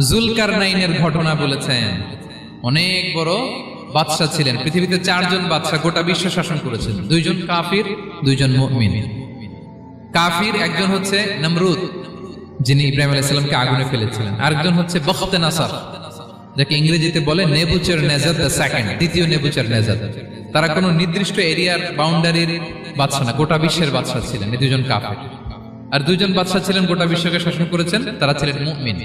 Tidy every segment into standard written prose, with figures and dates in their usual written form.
জুলকারনাইনের ঘটনা বলেছেন। অনেক বড় বাদশা ছিলেন, পৃথিবীতে 4 জন বাদশা গোটা বিশ্ব শাসন করেছেন, 2 জন কাফির 2 জন মুমিন। কাফির একজন হচ্ছে নমরুদ, যিনি ইব্রাহিম আলাইহিস সালামকে আগুনে ফেলেছিলেন, আরেকজন হচ্ছে বখতে নাসার, যাকে ইংরেজিতে বলে নেবুচারনেজার দ্য সেকেন্ড, দ্বিতীয় নেবুচারনেজার। তারা কোনো নির্দিষ্ট এরিয়ার বাউন্ডারির বাদশা না, গোটা বিশ্বের বাদশা ছিলেন। এই 2 জন কাফির। আর 2 জন বাদশা ছিলেন গোটা বিশ্বকে শাসন করেছেন, তারা ছিলেন মুমিন।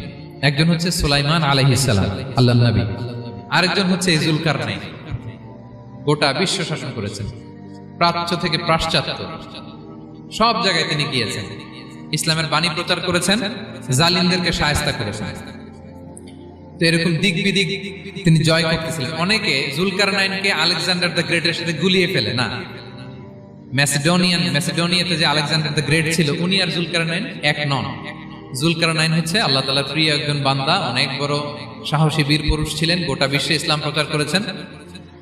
একজন হচ্ছে সুলাইমান আলাইহিস সালাম, আল্লাহর নবী, আরেকজন হচ্ছে জুলকারনাইন, গোটা বিশ্ব শাসন করেছেন, প্রাচ্য থেকে পাশ্চাত্য সব জায়গায় তিনি গিয়েছেন, ইসলামের বাণী প্রচার করেছেন, জালিমদেরকে শায়েস্তা করেছেন। তো এরকম দিক বিদিক তিনি জয় করতেছিলেন। অনেকে জুলকারনাইনকে আলেকজান্ডার দ্য গ্রেটের সাথে গুলিয়ে ফেলে না। ম্যাসিডোনিয়াতে যে আলেকজান্ডার দ্য গ্রেট ছিল, উনি আর জুলকারনাইন এক নন। জুলকারনাইন হচ্ছে আল্লাহ তাআলার প্রিয় একজন বান্দা, অনেক বড় সাহসী বীর পুরুষ ছিলেন, গোটা বিশ্বে ইসলাম প্রচার করেছেন।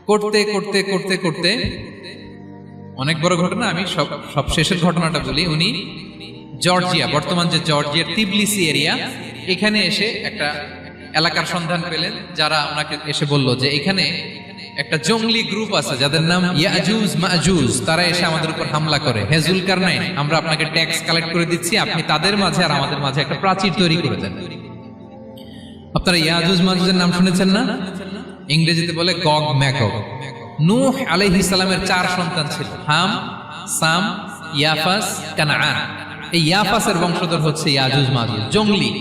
করতে করতে করতে করতে অনেক বড় ঘটনা, আমি সব শেষের ঘটনাটা বলি। উনি জর্জিয়া, বর্তমান যে জর্জিয়ার তিবলিসি এরিয়া, এখানে এসে একটা এলাকার সন্ধান পেলেন, যারা ওনাকে এসে বলল যে এখানে একটা জঙ্গলি গ্রুপ আছে যাদের নাম ইয়াজুজ মাজুজ, তারা এসে আমাদের উপর হামলা করে। হে জুলকারনাইন, আমরা আপনাকে ট্যাক্স কালেক্ট করে দিচ্ছি, আপনি তাদের মাঝে আর আমাদের মাঝে একটা প্রাচীর তৈরি করে দেন। আপনারা ইয়াজুজ মাজুজের নাম শুনেছেন না? ইংরেজিতে বলে গগ ম্যাগগ। নূহ আলাইহিস সালামের 4 সন্তান ছিল, হাম, সাম, ইয়াফাস, কানাআন। এই ইয়াফাসের বংশধর হচ্ছে ইয়াজুজ মাজুজ, জঙ্গলি,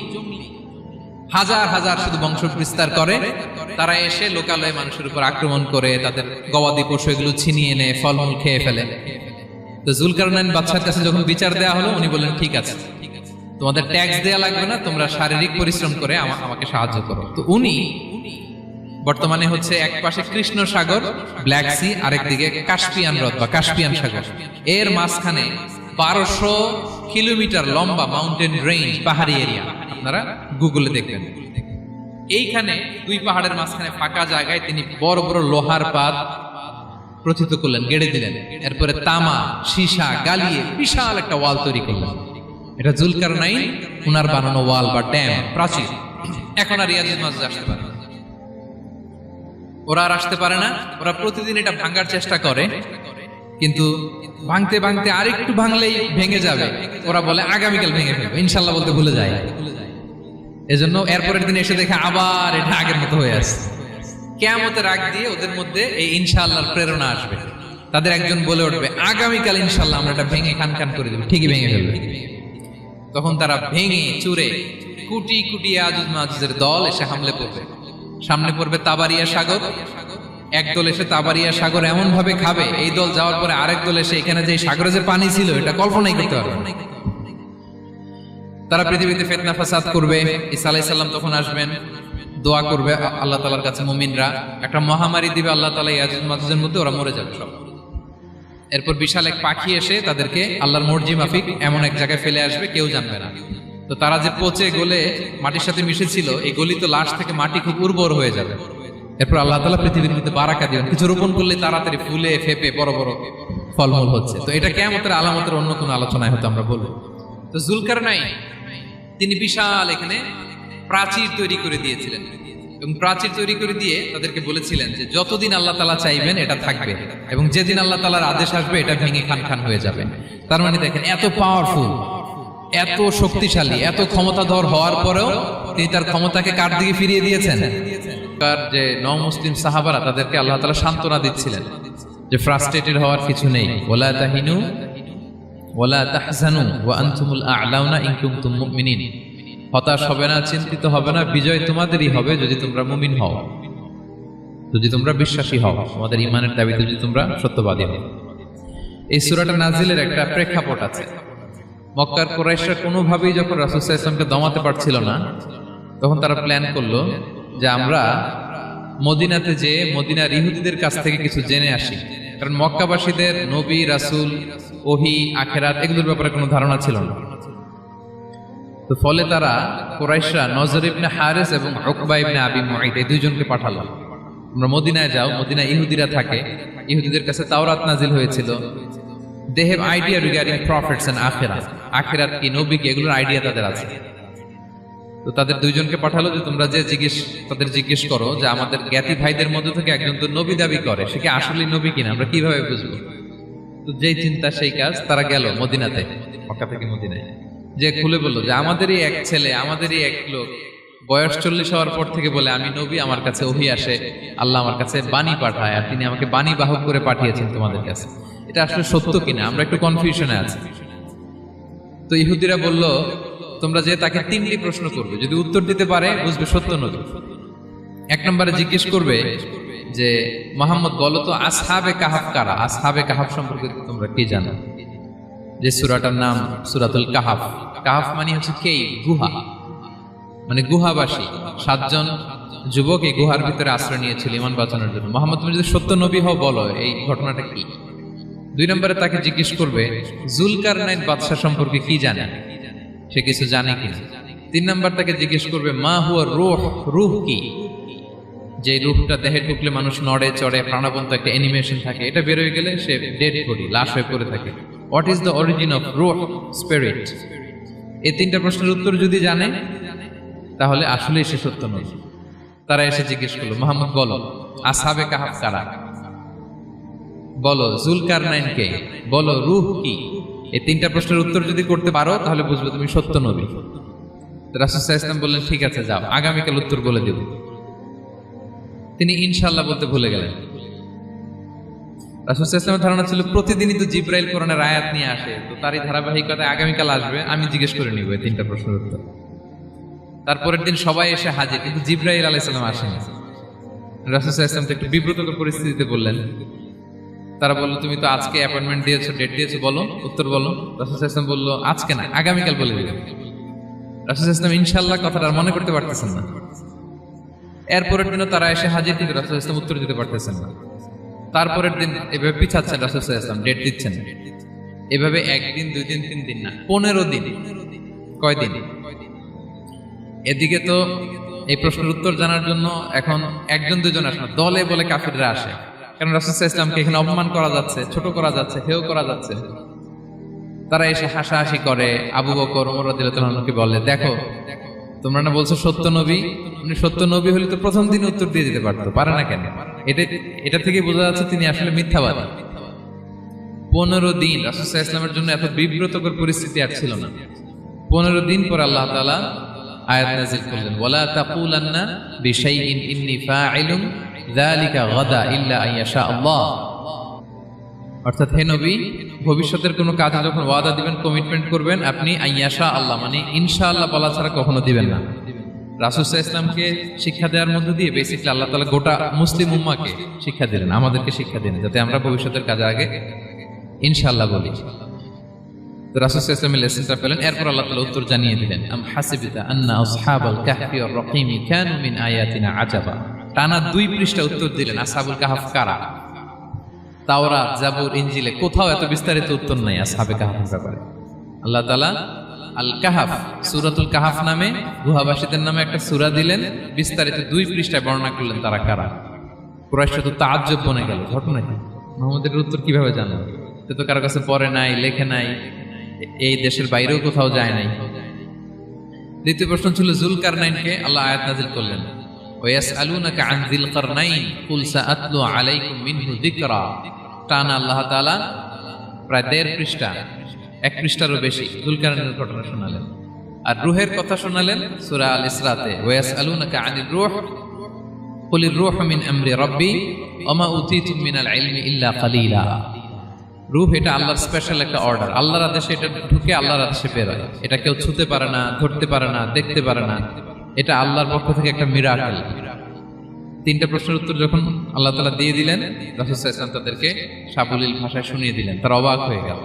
হাজার হাজার শুধু বংশ বিস্তার করে। তারা এসে লোকালয়ে মানুষের উপর আক্রমণ করে, তাদের গবাদি পশু এগুলো ছিনিয়ে নেয়, ফলমূল খেয়ে ফেলে। তো জুলকারনাইন বাদশার কাছে যখন বিচার দেওয়া হলো, উনি বললেন ঠিক আছে, তোমাদের ট্যাক্স দেয়া লাগবে না, তোমরা শারীরিক পরিশ্রম করে আমাকে সাহায্য করো। তো উনি বর্তমানে হচ্ছে এক পাশে কৃষ্ণ সাগর, ব্ল্যাক সি, আরেকদিকে কাস্পিয়ান হ্রদ বা কাস্পিয়ান সাগর, এর মাঝখানে 1200 কিলোমিটার লম্বা মাউন্টেন রেঞ্জ, পাহাড়ি এরিয়া, আপনারা গুগলে দেখবেন। এইখানে 2 পাহাড়ের মাঝখানে ফাঁকা জায়গায় তিনি বড় বড় লোহার পাত প্রথিত করলেন, গেড়ে দিলেন। এরপরে তামা, সীসা গালিয়ে বিশাল একটা ওয়াল তৈরি করলেন। এটা জুলকারনাইন উনার বানানো ওয়াল বা ড্যাম, প্রাচীর। এখন আর ইয়াজুজ মাজুজ আসতে পারে না, ওরা আর আসতে পারে না। ওরা প্রতিদিন এটা ভাঙার চেষ্টা করে, কিন্তু ভাঙতে ভাঙতে আরেকটু ভাঙলেই ভেঙে যাবে। ওরা বলে আগামীকাল ভেঙে ফেলবে, ইনশাল্লাহ বলতে ভুলে যায়। এজন্য এরপরের দিন এসে দেখে আবার এটা আগের মতো হয়ে আসছে। কিয়ামতের আগ দিয়ে ওদের মধ্যে এই ইনশাআল্লাহর প্রেরণা আসবে। তাদের একজন বলে উঠবে, আগামীকাল ইনশাআল্লাহ আমরা এটা ভেঙে খান খান করে দেব, ঠিকই ভেঙে ফেলবে। তখন তারা ভেঙে চুরে কুটি কুটি ইয়াজুজ মাজুজের দল এসে হামলে পড়বে। সামনে পড়বে তাবারিয়া সাগর, একদল এসে তাবারিয়া সাগর এমন ভাবে খাবে, এই দল যাওয়ার পরে আরেক দল এসে এখানে যে সাগরে যে পানি ছিল এটা কল্পনাই করতে পারবে না। তারা পৃথিবীতে ফিতনা ফাসাদ করবে। ঈসা আলাইহিস সালাম তখন আসবেন, দোয়া করবে আল্লাহ তাআলার কাছে মুমিনরা, একটা মহামারী দিবে আল্লাহ তাআলা ইয়াজুজ মাজুজের মধ্যে, ওরা মরে যাবে সব। এরপর বিশাল এক পাখি এসে তাদেরকে আল্লাহর মর্জি মাফিক এমন এক জায়গায় ফেলে আসবে, কেউ জানবে না। তো তারা যে পচে গলে মাটির সাথে মিশেছিল, এই গলিত লাশ থেকে মাটি খুব উর্বর হয়ে যাবে। এরপর আল্লাহ তাআলা পৃথিবীর মধ্যে বারাকা দিবেন, কিছু রোপণ করলে তাড়াতাড়ি ফুলে ফেপে বড় বড় ফলমূল হচ্ছে। তো এটা কিয়ামতের আলামতের অন্য কোনো আলোচনায় হয়তো আমরা বলবো। তো জুলকারনাইন তিনি বিশাল এখানে প্রাচীর তৈরি করে দিয়েছিলেন, এবং প্রাচীর তৈরি করে দিয়ে তাদেরকে বলেছিলেন যে যতদিন আল্লাহ তাআলা চাইবেন এটা থাকবে, এবং যেদিন আল্লাহ তাআলার আদেশ আসবে এটা ভেঙে খান খান হয়ে যাবে। তার মানে দেখেন, এত পাওয়ারফুল, এত শক্তিশালী, এত ক্ষমতাধর হওয়ার পরেও তিনি তার ক্ষমতাকে কার দিকে ফিরিয়ে দিয়েছেন? যে নও-মুসলিম সাহাবারা, তাদেরকে আল্লাহ তাআলা সান্ত্বনা দিচ্ছিলেন যে ফ্রাস্ট্রেটেড হওয়ার কিছু নেই। ওয়ালা তাহিনু ওয়ালা তাহজানু ওয়া আনতুমুল আ'লাউনা ইন কুনতুম মুমিনিন। হতাশ হবে না, চিন্তিত হবে না, বিজয় তোমাদেরই হবে যদি তোমরা মুমিন হও, যদি তোমরা বিশ্বাসী হও, তোমাদের ঈমানের দাবিতে যদি তোমরা সত্যবাদী হও। এই সূরাটা নাজিলের একটা প্রেক্ষাপট আছে। মক্কার কুরাইশরা কোনোভাবেই যখন রাসূল সাল্লাল্লাহু আলাইহি ওয়াসাল্লামকে দমাতে পারছিল না, তখন তারা প্ল্যান করলো যে আমরা মদিনাতে যে মদিনার ইহুদিদের কাছ থেকে কিছু জেনে আসি। কারণ মক্কাবাসীদের নবী, রাসূল, ওহী, আখিরাত এগুলোর ব্যাপারে কোনো ধারণা ছিল না। তো ফলে তারা কুরাইশরা নজর ইবনে হারিস এবং উকবা ইবনে আবি মুঈত এই 2 জনকে পাঠালো, তোমরা মদিনায় যাও, মদিনায় ইহুদিরা থাকে, ইহুদিদের কাছে তাওরাত নাজিল হয়েছিল, they have idea regarding prophets and আখিরাত, আখিরাত কি, নবী কি, এগুলোর আইডিয়া তাদের আছে। তো তাদের দুইজনকে পাঠালো যে তোমরা যে তাদের জিজ্ঞেস করো যে আমাদের জ্ঞাতি ভাইদের মধ্যে থেকে একজন তো নবী দাবি করে, সে কি আসলে নবী কিনা আমরা কিভাবে বুঝবো? তো যেই চিন্তা সেই কাজ, তারা গেল মদিনাতে, মক্কা থেকে মদিনায়, যে খুলে বললো যে আমাদেরই এক ছেলে, আমাদেরই এক লোক বয়স 40 হওয়ার পর থেকে বলে আমি নবী, আমার কাছে ওহী আসে, আল্লাহ আমার কাছে বাণী পাঠায়, আর তিনি আমাকে বাণী বাহক করে পাঠিয়েছেন তোমাদের কাছে। এটা আসলে সত্য কিনা আমরা একটু কনফিউশনে আছি। তো ইহুদিরা বলল তোমরা যে তাকে 3টি প্রশ্ন করবে, যদি উত্তর দিতে পারে বুঝবে সত্য নবী। 1 নম্বরে জিজ্ঞেস করবে যে মুহাম্মদ বলো তো আসহাবে কাহাফ কারা? আসহাবে কাহাফ সম্পর্কে তোমরা কি জানো? যে সূরাটার নাম সূরাতুল কাহাফ। কাহাফ মানে হচ্ছে কেইভ, গুহা, মানে গুহাবাসী 7 জন যুবক এই গুহার ভিতরে আশ্রয় নিয়েছিল ঈমান বাঁচানোর জন্য। মুহাম্মদ তুমি যদি সত্য নবী হও বলো এই ঘটনাটা কি। 2 নম্বরে তাকে জিজ্ঞেস করবে জুলকারনাইন বাদশা সম্পর্কে কি জানে, সে কিছু জানে কিনা। 3 নম্বর তাকে জিজ্ঞেস করবে মা হুয়া রূহ, রূহ কি? যে রূহটা দেহে ঢুকলে মানুষ নড়ে চড়ে, প্রাণবন্ত একটা অ্যানিমেশন থাকে, এটা বের হয়ে গেলে সে ডেড বডি, লাশ হয়ে পড়ে থাকে। What is the origin of রূহ, স্পিরিট? এই 3টা প্রশ্নের উত্তর যদি জানে তাহলে আসলেই সে সত্য নবী। তারা এসে জিজ্ঞেস করলো মুহাম্মদ বলো আসহাবে কাহাফ কারা, বলো জুলকারনাইন কে, বলো রূহ কি। এই 3টা প্রশ্নের উত্তর যদি করতে পারো তাহলে বুঝবে তুমি সত্য নবী। রাসূল সাল্লাল্লাহু আলাইহি ওয়াসাল্লাম বললেন ঠিক আছে যাও, আগামীকাল উত্তর বলে দেব। তিনি ইনশাআল্লাহ বলতে ভুলে গেলেন। রাসূল সাল্লাল্লাহু আলাইহি ওয়াসাল্লামের ধারণা ছিল প্রতিদিনই তো জিবরাইল কোরআনের আয়াত নিয়ে আসে, তো তারই ধারাবাহিকতায় আগামীকাল আসবে, আমি জিজ্ঞেস করে নিব এই 3টা প্রশ্নের উত্তর। তারপরের দিন সবাই এসে হাজির, কিন্তু জিবরাইল আলাইহিস সালাম আসেনি। রাসূল সাল্লাল্লাহু আলাইহি ওয়াসাল্লাম একটু বিব্রতকর পরিস্থিতিতে বললেন। তারা বলল তুমি তো আজকে অ্যাপয়েন্টমেন্ট দিয়েছো, ডেট দিয়েছো, বলো উত্তর বলো। রাসূল সাল্লাল্লাহু আলাইহি ওয়াসাল্লাম বলল আজকে না, আগামীকাল বলে দিবেন। রাসূল সাল্লাল্লাহু আলাইহি ওয়াসাল্লাম ইনশাআল্লাহ কথাটা আর মনে করতে পারতেছেন না। এরপরের দিনও তারা এসে হাজির, কিন্তু রাসূল সাল্লাল্লাহু আলাইহি ওয়াসাল্লাম উত্তর দিতে পারতেছেন না। তারপরের দিন এভাবে পিছাচ্ছেন রাসূল সাল্লাল্লাহু আলাইহি ওয়াসাল্লাম, ডেট দিচ্ছেন। এভাবে 1 দিন 2 দিন 3 দিন না, 15 দিন। কয়দিন? এদিকে তো এই প্রশ্নের উত্তর জানার জন্য এখন 1-2 জন আসে না, দলে বলে কাফিররা আসে। কারণ রাসূল সাল্লাল্লাহু আলাইহি ওয়াসাল্লামকে এখানে অপমান করা যাচ্ছে, ছোট করা যাচ্ছে, হেয় করা যাচ্ছে। তারা এসে হাসাহাসি করে। আবু বকর, ওমর রাদিয়াল্লাহু আনহুকে বলে দেখো তোমরা না বলছো সত্য নবী, উনি সত্য নবী হলে তো প্রথম দিন উত্তর দিয়ে দিতে পারতো, পারে না কেন? এটা থেকে বোঝা যাচ্ছে তিনি আসলে মিথ্যাবাদী। 15 দিন রাসূল সাল্লাল্লাহু আলাইহি ওয়াসাল্লামের জন্য এত বিব্রতকর পরিস্থিতি আর ছিল না। 15 দিন পর আল্লাহ তাআলা আয়াত নাযিল করলেন ওয়ালা তাকুলান্না বিশাইইন ইন্নী ফাইলুন যালিকা গাদা ইল্লা আইয়াশা আল্লাহ। অর্থাৎ হে নবী, ভবিষ্যতের কোনো কাজে যখন ওয়াদা দিবেন, কমিটমেন্ট করবেন, আপনি আইয়াশা আল্লাহ মানে ইনশাআল্লাহ বলা ছাড়া কখনো দিবেন না। রাসূল সাল্লাল্লাহু আলাইহি ওয়াসাল্লামকে শিক্ষা দেওয়ার মধ্য দিয়ে বেসিক্যালি আল্লাহ তাআলা গোটা মুসলিম উম্মাহকে শিক্ষা দিলেন, আমাদেরকে শিক্ষা দিলেন, যাতে আমরা ভবিষ্যতের কাজের আগে ইনশাআল্লাহ বলি। তো রাসূল সাল্লাল্লাহু আলাইহি ওয়াসাল্লাম লেসনটা পেলেন। এরপর আল্লাহ তাআলা উত্তর জানিয়ে দিলেন আম হাসিবিতা আন্না আসহাবাল কাহফি ওয়ার রাকিমি কানু মিন আয়াতিনা আজাবা। টানা 2 পৃষ্ঠা উত্তর দিলেন আসহাবুল কাহফ কারা। তাওরাত, জাবুর, ইনজিলে কোথাও এত বিস্তারিত উত্তর নাই আসহাবে কাহফের ব্যাপারে। আল্লাহ তাআলা আল কাহাফ, সূরাতুল কাহাফ নামে গুহাবাসীদের নামে একটা সূরা দিলেন, বিস্তারিত 2 পৃষ্ঠায় বর্ণনা করলেন তারা কারা। কুরাইশ তো তাআজ্জুব বনে গেল, ঘটনা কি, মুহাম্মদের উত্তর কিভাবে জানলো? সে তো কারো কাছে পড়ে নাই, লেখে নাই, এই দেশের বাইরেও কোথাও যায় নাই। দ্বিতীয় প্রশ্ন ছিল জুলকারনাইনকে আল্লাহ আয়াত নাযিল করলেন ওয়াসআলুনাকা আন যিল কারনাইন কুল সাআতলু আলাইকুম মিনহু যিকরা। টানা আল্লাহ তাআলা প্রায় 1.5 পৃষ্ঠা, 1 পৃষ্ঠারও বেশি জুলকারনাইনের ঘটনা শোনালেন। আর রূহের কথা শোনালেন সূরা আল ইসরাতে ওয়াসআলুনাকা আনির রূহ কুলির রূহু মিন আমরি রাব্বি ওয়া মা উতীতুম মিনাল ইলমি ইল্লা কালিলা। রূহ এটা আল্লাহর স্পেশাল একটা অর্ডার, আল্লাহর আদেশে এটা ঢুকে আল্লাহর আদেশে বের হয়। এটা কেউ ছুতে পারে না, ধরতে পারে না, দেখতে পারে না, এটা আল্লাহর পক্ষ থেকে একটা মিরাকেল। 3টা প্রশ্নের উত্তর যখন আল্লাহ তাআলা দিয়ে দিলেন, রাসূল সাল্লাল্লাহু আলাইহি ওয়াসাল্লাম তাদেরকে সাবলীল ভাষায় শুনিয়ে দিলেন। তারা অবাক হয়ে গেল।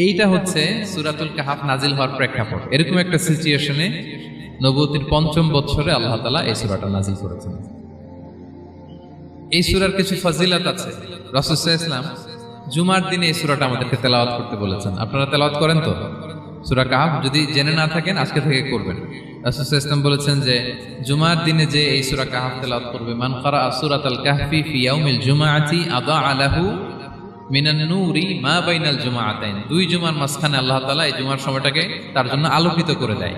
এইটা হচ্ছে সূরাতুল কাহাফ নাজিল হওয়ার প্রেক্ষাপট। এরকম একটা সিচুয়েশনে নবুয়তির 5ম বছরে আল্লাহ তাআলা এই সূরাটা নাজিল করেছেন। এই সূরার কিছু ফজিলত আছে। রাসূল সাল্লাল্লাহু আলাইহি ওয়াসাল্লাম জুমার দিনে এই সূরাটা আমাদেরকে তেলাওয়াত করতে বলেছেন। আপনারা তেলাওয়াত করেন তো সূরা কাহাফ? যদি জেনে না থাকেন আজকে থেকে করবেন। রাসূল সাল্লাল্লাহু আলাইহি ওয়াসাল্লাম বলেছেন যে জুমার দিনে যে এই সূরা কাহাফ তেলাওয়াত করবে, মান ক্বারাআ সূরাতাল কাহফি ফি ইয়াউমিল জুমআতি আযা লাহু মিনান নূরি মা বাইনাল জুমাআতাইন, দুই জুমার মাঝখানে আল্লাহ তাআলা এই জুমার সময়টাকে তার জন্য আলোকিত করে দেয়।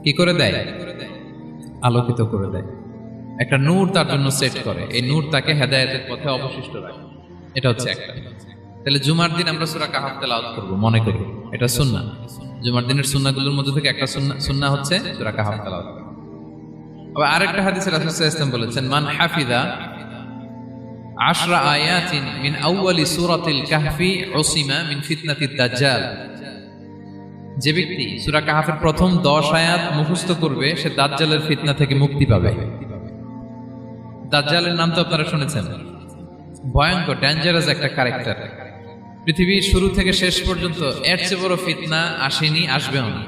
কি করে দেয়? আলোকিত করে দেয়। একটা নূর তার জন্য সেট করে, এই নূর তাকে হেদায়েতের পথে অবশিষ্ট রাখে। এটা হচ্ছে একটা। তাহলে জুমার দিন আমরা সূরা কাহাফ তেলাওয়াত করব, মনে করি এটা সুন্নাহ। জুমার দিনের সুন্নাহগুলোর মধ্যে থেকে একটা সুন্নাহ হচ্ছে সূরা কাহাফ তেলাওয়াত। আবার আরেকটা হাদিসে রাসূল সাল্লাল্লাহু আলাইহি ওয়াসাল্লাম বলেছেন, মান হাফিযা 10 আয়াতিন মিন আউয়ালি সূরাতিল কাহফি উসিমা মিন ফিতনাতিদ দাজ্জাল। যে ব্যক্তি সূরা কাহাফের প্রথম 10 আয়াত মুখস্থ করবে সে দাজ্জালের ফিতনা থেকে মুক্তি পাবে। দাজ্জালের নাম তো আপনারা শুনেছেন, ভয়ঙ্কর ডেঞ্জারাস একটা ক্যারেক্টার। পৃথিবীর শুরু থেকে শেষ পর্যন্ত এর চেয়ে বড় ফিতনা আসেনি, আসবেও না।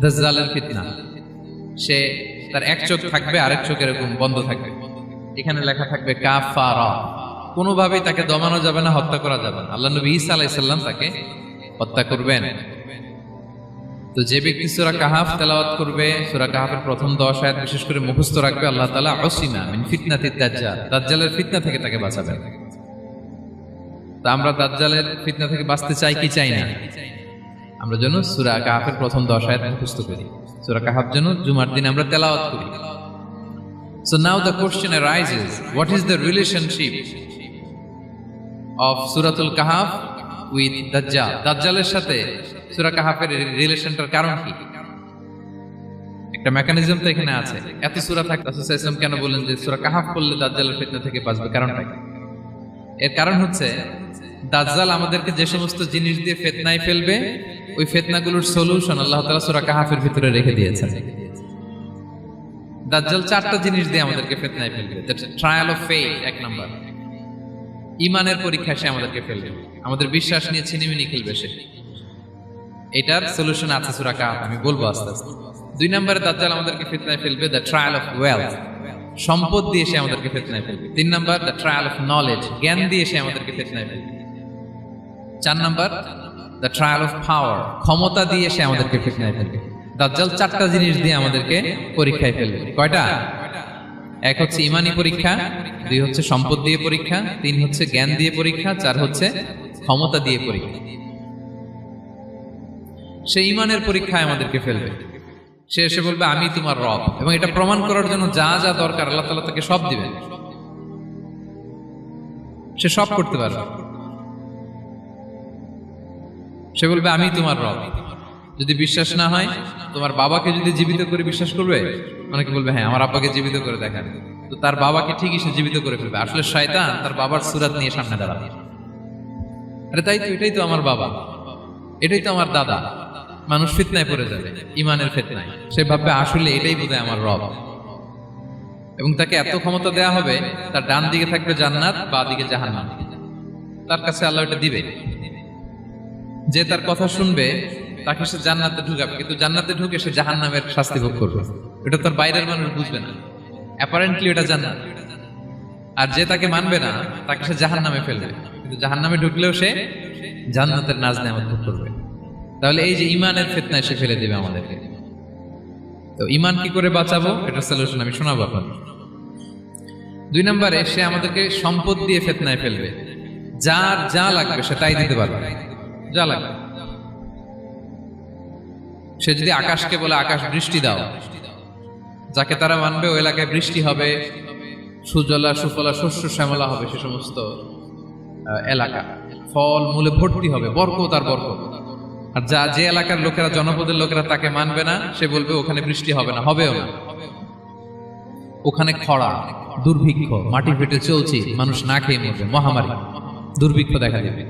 দাজ্জালের ফিতনা, সে তার এক চোখ থাকবে, আরেক চোখ এরকম বন্ধ থাকবে, এখানে লেখা থাকবে কাফারা। কোনোভাবেই তাকে দমানো যাবে না, হত্যা করা যাবে না। আল্লাহ নবী ঈসা আলাইহিস সালাম তাকে হত্যা করবেন। তো যে ব্যক্তি সূরা কাহাফ তেলাওয়াত করবে, সূরা কাহাফের প্রথম 10 আয়াত বিশেষ করে মুখস্থ রাখবে, আল্লাহ তাআলা উসিমা মিন ফিতনাতিদ দাজ্জাল, দাজ্জালের ফিতনা থেকে তাকে বাঁচাবেন। তা আমরা দাজ্জালের ফিতনা থেকে বাঁচতে চাই কি চাই না? আমরা যেন সূরা কাহাফের প্রথম 10 আয়াত মুখস্থ করি, সূরা কাহাফ যেন জুমার দিন আমরা তেলাওয়াত করি। So now the question arises, what is the relationship of Suratul Kahf with Dajjal? দাজ্জালের সাথে সূরা কাহাফের রিলেশনটার কারণ কি? একটা মেকানিজম তো এখানে আছে। এত সূরা থাকতে রাসূল সাল্লাল্লাহু আলাইহি ওয়াসাল্লাম কেন বলেন যে সূরা কাহাফ পড়লে দাজ্জালের ফিতনা থেকে বাঁচবে? কারণটা কি? এর কারণ হচ্ছে দাজ্জাল আমাদেরকে যে সমস্ত জিনিস দিয়ে ফিতনায় ফেলবে, ওই ফিতনাগুলোর সলিউশন আল্লাহ তাআলা সূরা কাহাফের ভিতরে রেখে দিয়েছেন। দাজ্জাল 4টা জিনিস দিয়ে আমাদেরকে ফিতনায় ফেলবে। দ্যাটস ট্রায়াল অফ ফেথ, এক নাম্বার। ঈমানের পরীক্ষা সে আমাদেরকে ফেলবে, আমাদের বিশ্বাস নিয়ে ছিনিমিনি খেলবে সে। এটার সলিউশন আছে সূরা কাহাফ, আমি বলবো আস্তে আস্তে। 2 নম্বরে দাজ্জাল আমাদেরকে ফিতনায় ফেলবে, দ্য ট্রায়াল অফ ওয়েলথ, সম্পদ দিয়ে সে আমাদেরকে ফিতনায় ফেলবে। 3 নম্বর দ্য ট্রায়াল অফ নলেজ, জ্ঞান দিয়ে সে আমাদেরকে ফিতনায় ফেলবে। 4 নম্বর দ্য ট্রায়াল অফ পাওয়ার, ক্ষমতা দিয়ে সে আমাদেরকে ফিতনায় ফেলবে। দাজ্জাল 4টা জিনিস দিয়ে আমাদেরকে পরীক্ষায় ফেলবে। কয়টা? 1 হচ্ছে ঈমানি পরীক্ষা, 2 হচ্ছে সম্পদ দিয়ে পরীক্ষা, 3 হচ্ছে জ্ঞান দিয়ে পরীক্ষা, 4 হচ্ছে ক্ষমতা দিয়ে পরীক্ষা। সে ঈমানের পরীক্ষায় আমাদেরকে ফেলবে। সে এসে বলবে আমি তোমার রব, এবং এটা প্রমাণ করার জন্য যা যা দরকার আল্লাহ তাআলা তাকে সব দিবেন, সে সব করতে পারবে। সে বলবে আমি তোমার রব। যদি বিশ্বাস না হয়, তোমার বাবাকে যদি জীবিত করে বিশ্বাস করবে, অনেকে বলবে হ্যাঁ আমার আব্বাকে জীবিত করে দেখান, তো তার বাবাকে ঠিকই সে জীবিত করে ফেলবে। আসলে শয়তান তার বাবার সূরত নিয়ে সামনে দাঁড়াবে, আরে তাই তো, এটাই তো আমার বাবা, এটাই তো আমার দাদা। মানুষ ফিতনায় পড়ে যাবে, ঈমানের ফিতনায়। সে ভাববে আসলে এটাই বোধহয় আমার রব, এবং তাকে এত ক্ষমতা দেয়া হবে, তার ডান দিকে থাকবে জান্নাত, বাঁ দিকে জাহান্নাম। তার কাছে আল্লাহ এটা দিবে, যে তার কথা শুনবে তাকে সে জান্নাতে ঢুকাবে, কিন্তু জান্নাতে ঢুকে সে জাহান্নামের শাস্তি ভোগ করবে। এটা তার বাইরের মানুষ বুঝবে না, অ্যাপারেন্টলি এটা জান্নাত। আর যে তাকে মানবে না তাকে সে জাহান্নামে ফেলবে, কিন্তু জাহান্নামে ঢুকলেও সে জান্নাতের নাজ নেয়ামত ভোগ করবে। তাহলে এই যে ঈমানের ফিতনায় সে ফেলে দিবে আমাদেরকে। তো ঈমান কি করে বাঁচাবো, এটার সলিউশন আমি শোনাবো আপনাদের। 2 নম্বরে সে আমাদেরকে সম্পদ দিয়ে ফিতনায় ফেলবে। যার যা লাগবে সে তাই দিতে পারবে, যা লাগবে। সে যদি আকাশকে বলে আকাশ বৃষ্টি দাও, যাকে তারা মানবে ওই এলাকায় বৃষ্টি হবে, সুজলা সুফলা শস্য শ্যামলা হবে সে সমস্ত এলাকা, ফল মূলে ভর্তি হবে, বরকত আর বরকত। আর যে এলাকার লোকেরা, জনপদের লোকেরা তাকে মানবে না, সে বলবে ওখানে বৃষ্টি হবে না, হবেও না, ওখানে খরা, দুর্ভিক্ষ, মাটি ফেটে চলছে, মানুষ না খেয়ে মরবে, মহামারী, দুর্ভিক্ষ দেখা দেবে।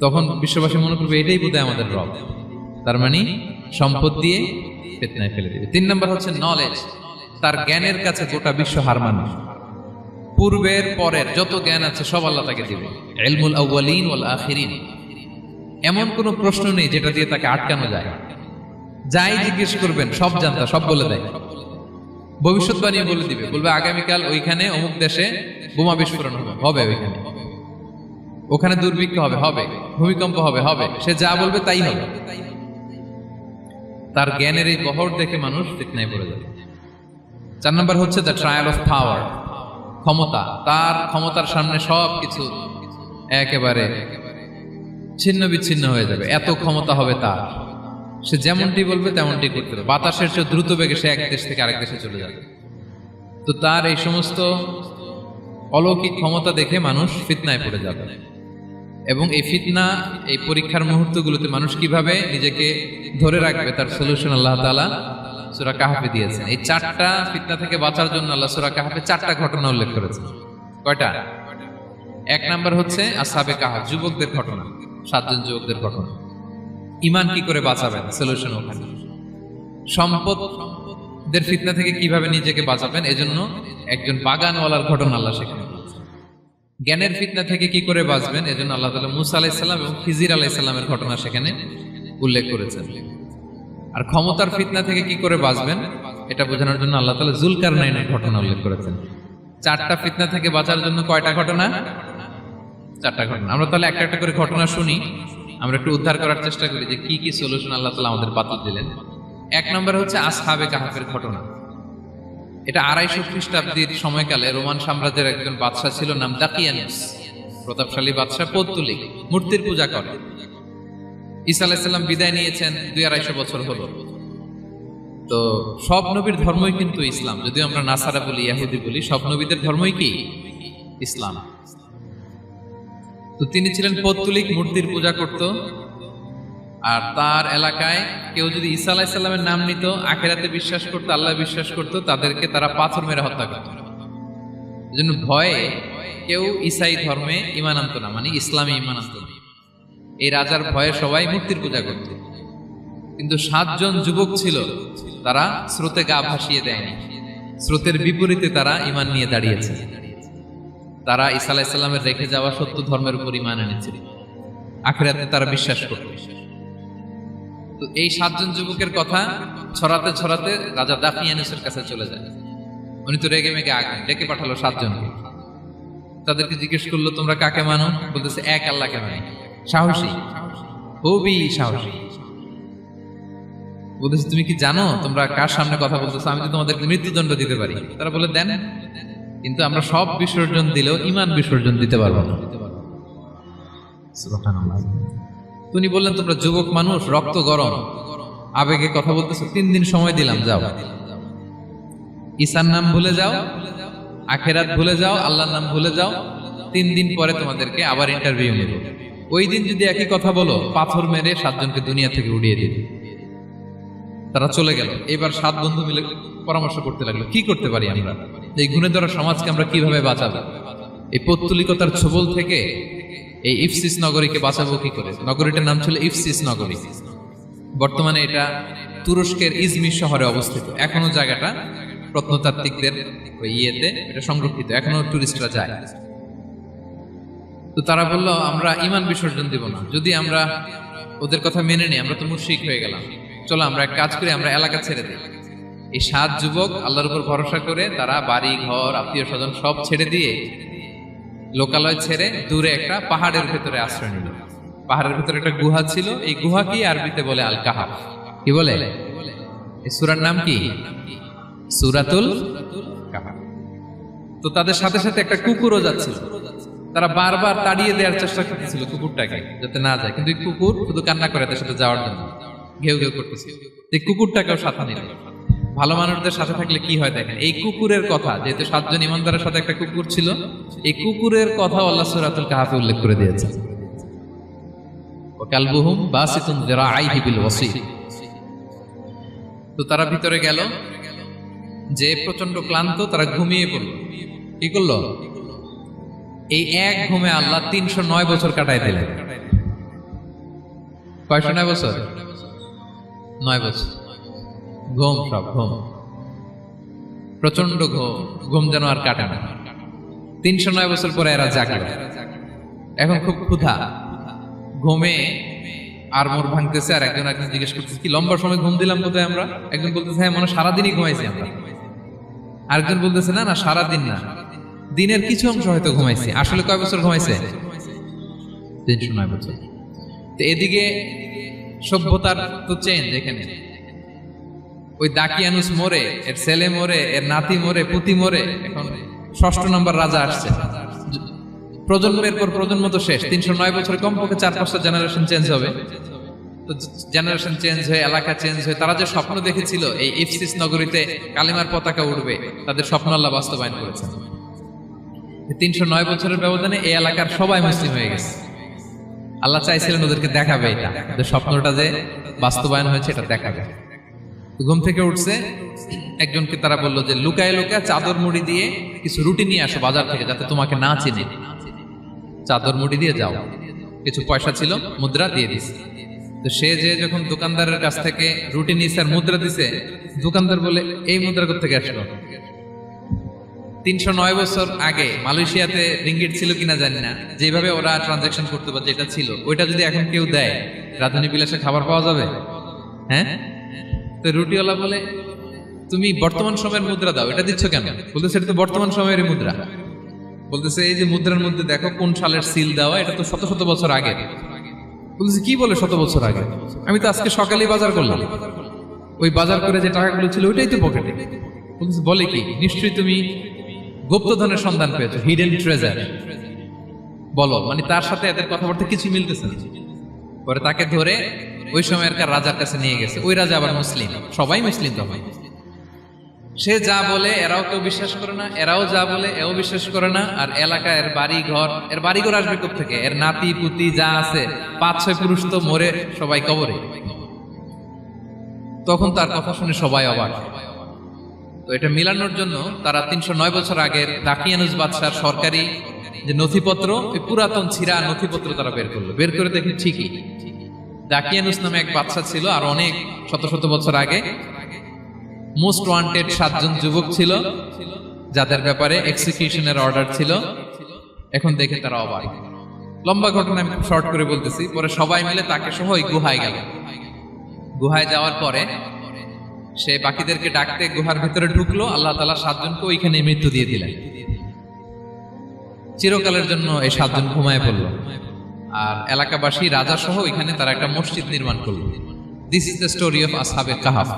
তখন বিশ্ববাসী মনে করবে এটাই বোধহয় আমাদের রব। তার মানে সম্পদ দিয়ে ফিতনায় ফেলে দিবে। 3 নম্বর হচ্ছে নলেজ, তার জ্ঞানের কাছে গোটা বিশ্ব হার মানবে। পূর্বের পরের যত জ্ঞান আছে সব আল্লাহ তাকে দিবে। ইলমুল আউয়ালিন ওয়াল আখিরিন, এমন কোন প্রশ্ন নেই যেটা দিয়ে তাকে আটকানো যায়। যাই জিজ্ঞেস করবেন সব জানতা, সব বলে দেয়। ভবিষ্যৎবাণী বলে দিবে, বলবে আগামীকাল ওইখানে অমুক দেশে বোমা বিস্ফোরণ হবে, ওইখানে ওখানে দুর্ভিক্ষ হবে, ভূমিকম্প হবে, সে যা বলবে তাই হবে। তার জ্ঞানের এই বহর দেখে মানুষ ফিতনায় পড়ে যাবে। 4 নম্বর হচ্ছে দ্য ট্রায়াল অফ পাওয়ার, ক্ষমতা, তার ক্ষমতার সামনে সব কিছু একেবারে ছিন্ন বিচ্ছিন্ন হয়ে যাবে, এত ক্ষমতা হবে তার। সে যেমনটি বলবে তেমনটি করতে হবে, বাতাসের চেয়ে দ্রুত বেগে সে এক দেশ থেকে আরেক দেশে চলে যাবে। তো তার এই সমস্ত অলৌকিক ক্ষমতা দেখে মানুষ ফিতনায় পড়ে যাবে। এবং এই ফিতনা, এই পরীক্ষার মুহূর্তগুলোতে মানুষ কিভাবে নিজেকে ধরে রাখবে তার সলিউশন আল্লাহ তাআলা সূরা কাহফে দিয়েছেন। এই 4টা ফিতনা থেকে বাঁচার জন্য আল্লাহ সূরা কাহফে 4টা ঘটনা উল্লেখ করেছেন। কয়টা? 1 নাম্বার হচ্ছে আসহাবে কাহফ, যুবকদের ঘটনা, 7 জন যুবকদের ঘটনা। ঈমান কি করে বাঁচাবেন, সলিউশন ওখানে। সম্পদের ফিতনা থেকে কিভাবে নিজেকে বাঁচাবেন, এজন্য একজন বাগানওয়ালার ঘটনা আল্লাহ সেখানে বলেছেন। জ্ঞানের ফিতনা থেকে কি করে বাঁচবেন, এজন্য আল্লাহ তাআলা মুসা আলাইহিস সালাম এবং খিজির আলাইহিস সালামের ঘটনা সেখানে উল্লেখ করেছেন। আর ক্ষমতার ফিতনা থেকে কি করে বাঁচবেন এটা বোঝানোর জন্য আল্লাহ তাআলা যুলকারনাইনের ঘটনা উল্লেখ করেছেন। 4টা ফিতনা থেকে বাঁচার জন্য কয়টা ঘটনা? 4টা ঘটনা। আমরা তাহলে একটা একটা করে ঘটনা শুনি, আমরা একটু উদ্ধার করার চেষ্টা করি যে কি কি সলিউশন আল্লাহ তাআলা আমাদের বাতিল দিলেন। 1 নম্বর হচ্ছে আসহাবে কাহফের ঘটনা। এটা 250 খ্রিস্টাব্দের সময়কালে রোমান সাম্রাজ্যের একজন বাদশা ছিল, নাম দাকিয়ানুস, প্রতাপশালী বাদশা, পৌত্তলিক, মূর্তির পূজা করে। ঈসা আলাইহিস সালাম বিদায় নিয়েছেন, 250 বছর হলো। তো সব নবীর ধর্মই কিন্তু ইসলাম, যদিও আমরা নাসারা বলি, ইহুদি বলি, সব নবীদের ধর্মই কি ইসলাম। তো তিনি ছিলেন পৌত্তলিক, মূর্তির পূজা করত। আর তার এলাকায় কেউ যদি ঈসা আলাইহিস সালামের নাম নিত, আখিরাতে বিশ্বাস করত, আল্লাহ বিশ্বাস করত, তাদেরকে তারা পাথর মেরে হত্যা করত। এজন্য ভয়ে কেউ ঈসাই ধর্মে ঈমান আনতো না, মানে ইসলামে ঈমান আনতো না। এই রাজার ভয়ে সবাই মূর্তির পূজা করত। কিন্তু 7 জন যুবক ছিল, তারা স্রোতে গা ভাসিয়ে দেয়নি, স্রোতের বিপরীতে তারা ঈমান নিয়ে দাঁড়িয়েছে। তারা ঈসা আলাইহিস সালামের রেখে যাওয়া সত্য ধর্মের উপর ঈমান এনেছিল, আখিরাতে তারা বিশ্বাস করত। তো এই 7 জন যুবকের কথা ছড়াতে ছড়াতে রাজা দাকিয়ানুসের কাছে চলে যায়। উনি তো রেগে মেগে আগে ডেকে পাঠালো 7 জনকে। তাদেরকে জিজ্ঞেস করলো, তোমরা কাকে মানো? বলতেছে, এক আল্লাহকে মানি। সাহসী, খুবই সাহসী। বলতেছে, তুমি কি জানো তোমরা কার সামনে কথা বলতেছো? আমি তো তোমাদেরকে মৃত্যুদণ্ড দিতে পারি। তারা বলে, দেন, কিন্তু আমরা সব বিসর্জন দিলেও ঈমান বিসর্জন দিতে পারবো না। সুবহানাল্লাহ। তিনি বললেন, তোমরা যুবক মানুষ, রক্ত গরম, আবেগে কথা বলতেছো, 3 দিন সময় দিলাম, যাও, ঈসার নাম ভুলে যাও, আখিরাত ভুলে যাও, আল্লাহর নাম ভুলে যাও। 3 দিন পরে তোমাদেরকে আবার ইন্টারভিউ নেব। ওই দিন যদি একই কথা বলো, পাথর মেরে 7 জনকে দুনিয়া থেকে উড়িয়ে দিবে। তারা চলে গেল। এবার 7 বন্ধু মিলে পরামর্শ করতে লাগলো, কি করতে পারি আমরা, এই গুণে ধরা সমাজকে আমরা কিভাবে বাঁচাবো, এই পৌত্তলিকতার ছোবল থেকে এই ইফসিস নগরীকে বাঁচাবো কি করে। নগরীটার নাম ছিল ইফসিস নগরী। বর্তমানে এটা তুরস্কের ইজমির শহরে অবস্থিত। এখনো জায়গাটা প্রত্নতাত্ত্বিকদের ইয়েতে এটা সংরক্ষিত, এখনো টুরিস্টরা যায়। তো তারা বলল, আমরা ঈমান বিসর্জন দিব না, যদি আমরা ওদের কথা মেনে নিই, আমরা তো মুশরিক হয়ে গেলাম। চলো আমরা এক কাজ করি, আমরা এলাকা ছেড়ে দিই। এই 7 যুবক আল্লাহর উপর ভরসা করে তারা বাড়ি ঘর, আত্মীয় স্বজন সব ছেড়ে দিয়ে, লোকালয় ছেড়ে দূরে একটা পাহাড়ের ভেতরে আশ্রয় নিল। পাহাড়ের ভেতরে একটা গুহা ছিল। এই গুহা কি আরবিতে বলে আল কাহাফ। কি বলে? এই সূরার নাম কি? সূরাতুল কাহাফ। তো তাদের সাথে সাথে একটা কুকুরও যাচ্ছিল। তারা বারবার তাড়িয়ে দেওয়ার চেষ্টা করতেছিল কুকুরটাকে, যাতে না যায়, কিন্তু কুকুর শুধু কান্না করে তার সাথে যাওয়ার জন্য ঘেউ ঘেউ করতেছিল। এই কুকুরটাকেও সাথে নিল। ভালো মানুষদের সাথে থাকলে কি হয় দেখেন, এই কুকুরের কথা, যেহেতু 7 জন ইমানদারের সাথে একটা কুকুর ছিল, এই কুকুরের কথা আল্লাহ সূরাতুল কাহাফে উল্লেখ করে দিয়েছে। ওয়া কালবুহুম বাসিতুন যিরাআইহি বিল ওয়াসি। তো তারা ভিতরে গেল, যে প্রচন্ড ক্লান্ত, তারা ঘুমিয়ে পড়ল। কি করলো? এই এক ঘুমে আল্লাহ 309 বছর কাটাই দিলেন। কয়শো 9 বছর? 9 বছর ঘুম, সব ঘুম, প্রচন্ড ঘুম, ঘুম যেন আর কাটে না। 309 বছর পরে এরা জাগল। এখন খুব ক্ষুধা, ঘুমে আর মোর ভাঙতেছে। আর একজন জিজ্ঞেস করতেছে, কি লম্বা সময় ঘুম দিলাম কোথায় আমরা? একজন বলতেছে, হ্যাঁ, মনে সারাদিনই ঘুমাইছি আমরা। আরেকজন বলতেছে, না না, সারাদিন না, দিনের কিছু অংশ হয়তো ঘুমাইছি। আসলে কয় বছর ঘুমাইছে? 309 বছর। তো এদিকে সভ্যতার তো চেঞ্জ। এখানে ওই দাকিয়ানুস মরে, এর ছেলে মরে, এর নাতি মরে, পুতি মরে, এখন ষষ্ঠ নম্বর রাজা আসছে, প্রজন্মের পর প্রজন্ম তো শেষ, 309 বছরে কমপক্ষে 4-5টা জেনারেশন চেঞ্জ হবে। তো জেনারেশন চেঞ্জ হয়ে, এলাকা চেঞ্জ হয়ে, তারা যে স্বপ্ন দেখেছিল এই ইফসিস নগরীতে কালিমার পতাকা উঠবে, তাদের স্বপ্ন আল্লাহ বাস্তবায়ন করেছেন। 309 বছরের ব্যবধানে এই এলাকার সবাই মুসলিম হয়ে গেছে। আল্লাহ চাইছিলেন ওদেরকে দেখাবে এটা, ওদের স্বপ্নটা যে বাস্তবায়ন হয়েছে এটা দেখাবে। ঘুম থেকে উঠছে, একজনকে তারা বললো যে লুকায় লুকায় চাদর মুড়ি দিয়ে কিছু রুটি নিয়ে আসো বাজার থেকে, যাতে তোমাকে না চিনে। চাদর মুড়ি দিয়ে যাও। কিছু পয়সা ছিল, মুদ্রা দিয়ে দিছে। তো সে যে যখন দোকানদারের কাছ থেকে রুটি নিয়েছে আর মুদ্রা দিছে, দোকানদার বলে এই মুদ্রা কোথা থেকে আসলো? 309 বছর আগে মালয়েশিয়াতে রিঙ্গিট ছিল কিনা জানি না, যেভাবে ওরা ট্রানজাকশন করতে পারে যেটা ছিল, ওইটা যদি এখন কেউ দেয়, রাজধানী বিলাসে খাবার পাওয়া যাবে? হ্যাঁ। তো রুটিওয়ালা বলে তুমি বর্তমান সময়ের মুদ্রা দাও, এটা দিচ্ছ কেন? বলতেছে এটা তো বর্তমান সময়ের মুদ্রা। বলতেছে এই যে মুদ্রার মধ্যে দেখো কোন সালের সিল দেওয়া, এটা তো শত শত বছর আগে। বলতেছে কি বলে শত বছর আগে? আমি তো আজকে সকালেই বাজার করলাম, ওই বাজার করে যে টাকাগুলো ছিল ওইটাই তো পকেটে। বলতেছে বলে কি? নিশ্চয়ই তুমি গুপ্তধনের সন্ধান পেয়েছো, হিডেন ট্রেজার। বলো, মানে তার সাথে এদের কথাবার্তা কিছু মিলতেছে না। পরে তাকে ধরে ওই সময়কার রাজার কাছে নিয়ে গেছে। ওই রাজা আবার মুসলিম, সবাই মুসলিম তখন। সে যা বলে এরাও কেউ বিশ্বাস করে না, এরাও যা বলে এও বিশ্বাস করে না। আর এলাকা এর বাড়িঘর আসবে কোত্থেকে? এর নাতি পুতি যা আছে 5-6 পুরুষ তো মরে সবাই কবরে। তখন তার কথা শুনে সবাই অবাক। তো এটা মিলানোর জন্য তারা 309 বছর আগের দাকিয়ানুস বাদশার সরকারি যে নথিপত্র, ওই পুরাতন ছিঁড়া নথিপত্র তারা বের করলো। বের করে দেখে ঠিকই দাকিয়ানুস নামে এক বাদশা ছিল, আর অনেক শত শত বছর আগে মোস্ট ওয়ান্টেড 7 জন যুবক ছিল, যাদের ব্যাপারে এক্সিকিউশনের অর্ডার ছিল। এখন দেখে তারা অবাক। লম্বা ঘটনা আমি শর্ট করে বলতেছি। পরে সবাই মিলে তাকে সহ ওই গুহায় গেল। গুহায় যাওয়ার পরে সে বাকিদেরকে ডাকতে গুহার ভিতরে ঢুকলো। আল্লাহ তাআলা 7 জনকে ওইখানে মৃত্যু দিয়ে দিলেন। চিরকালের জন্য এই 7 জন ঘুমায় পড়লো। আর এলাকাবাসী রাজা সহ এখানে তারা একটা মসজিদ নির্মাণ করলো। This is the story of আসহাবে কাহাফ।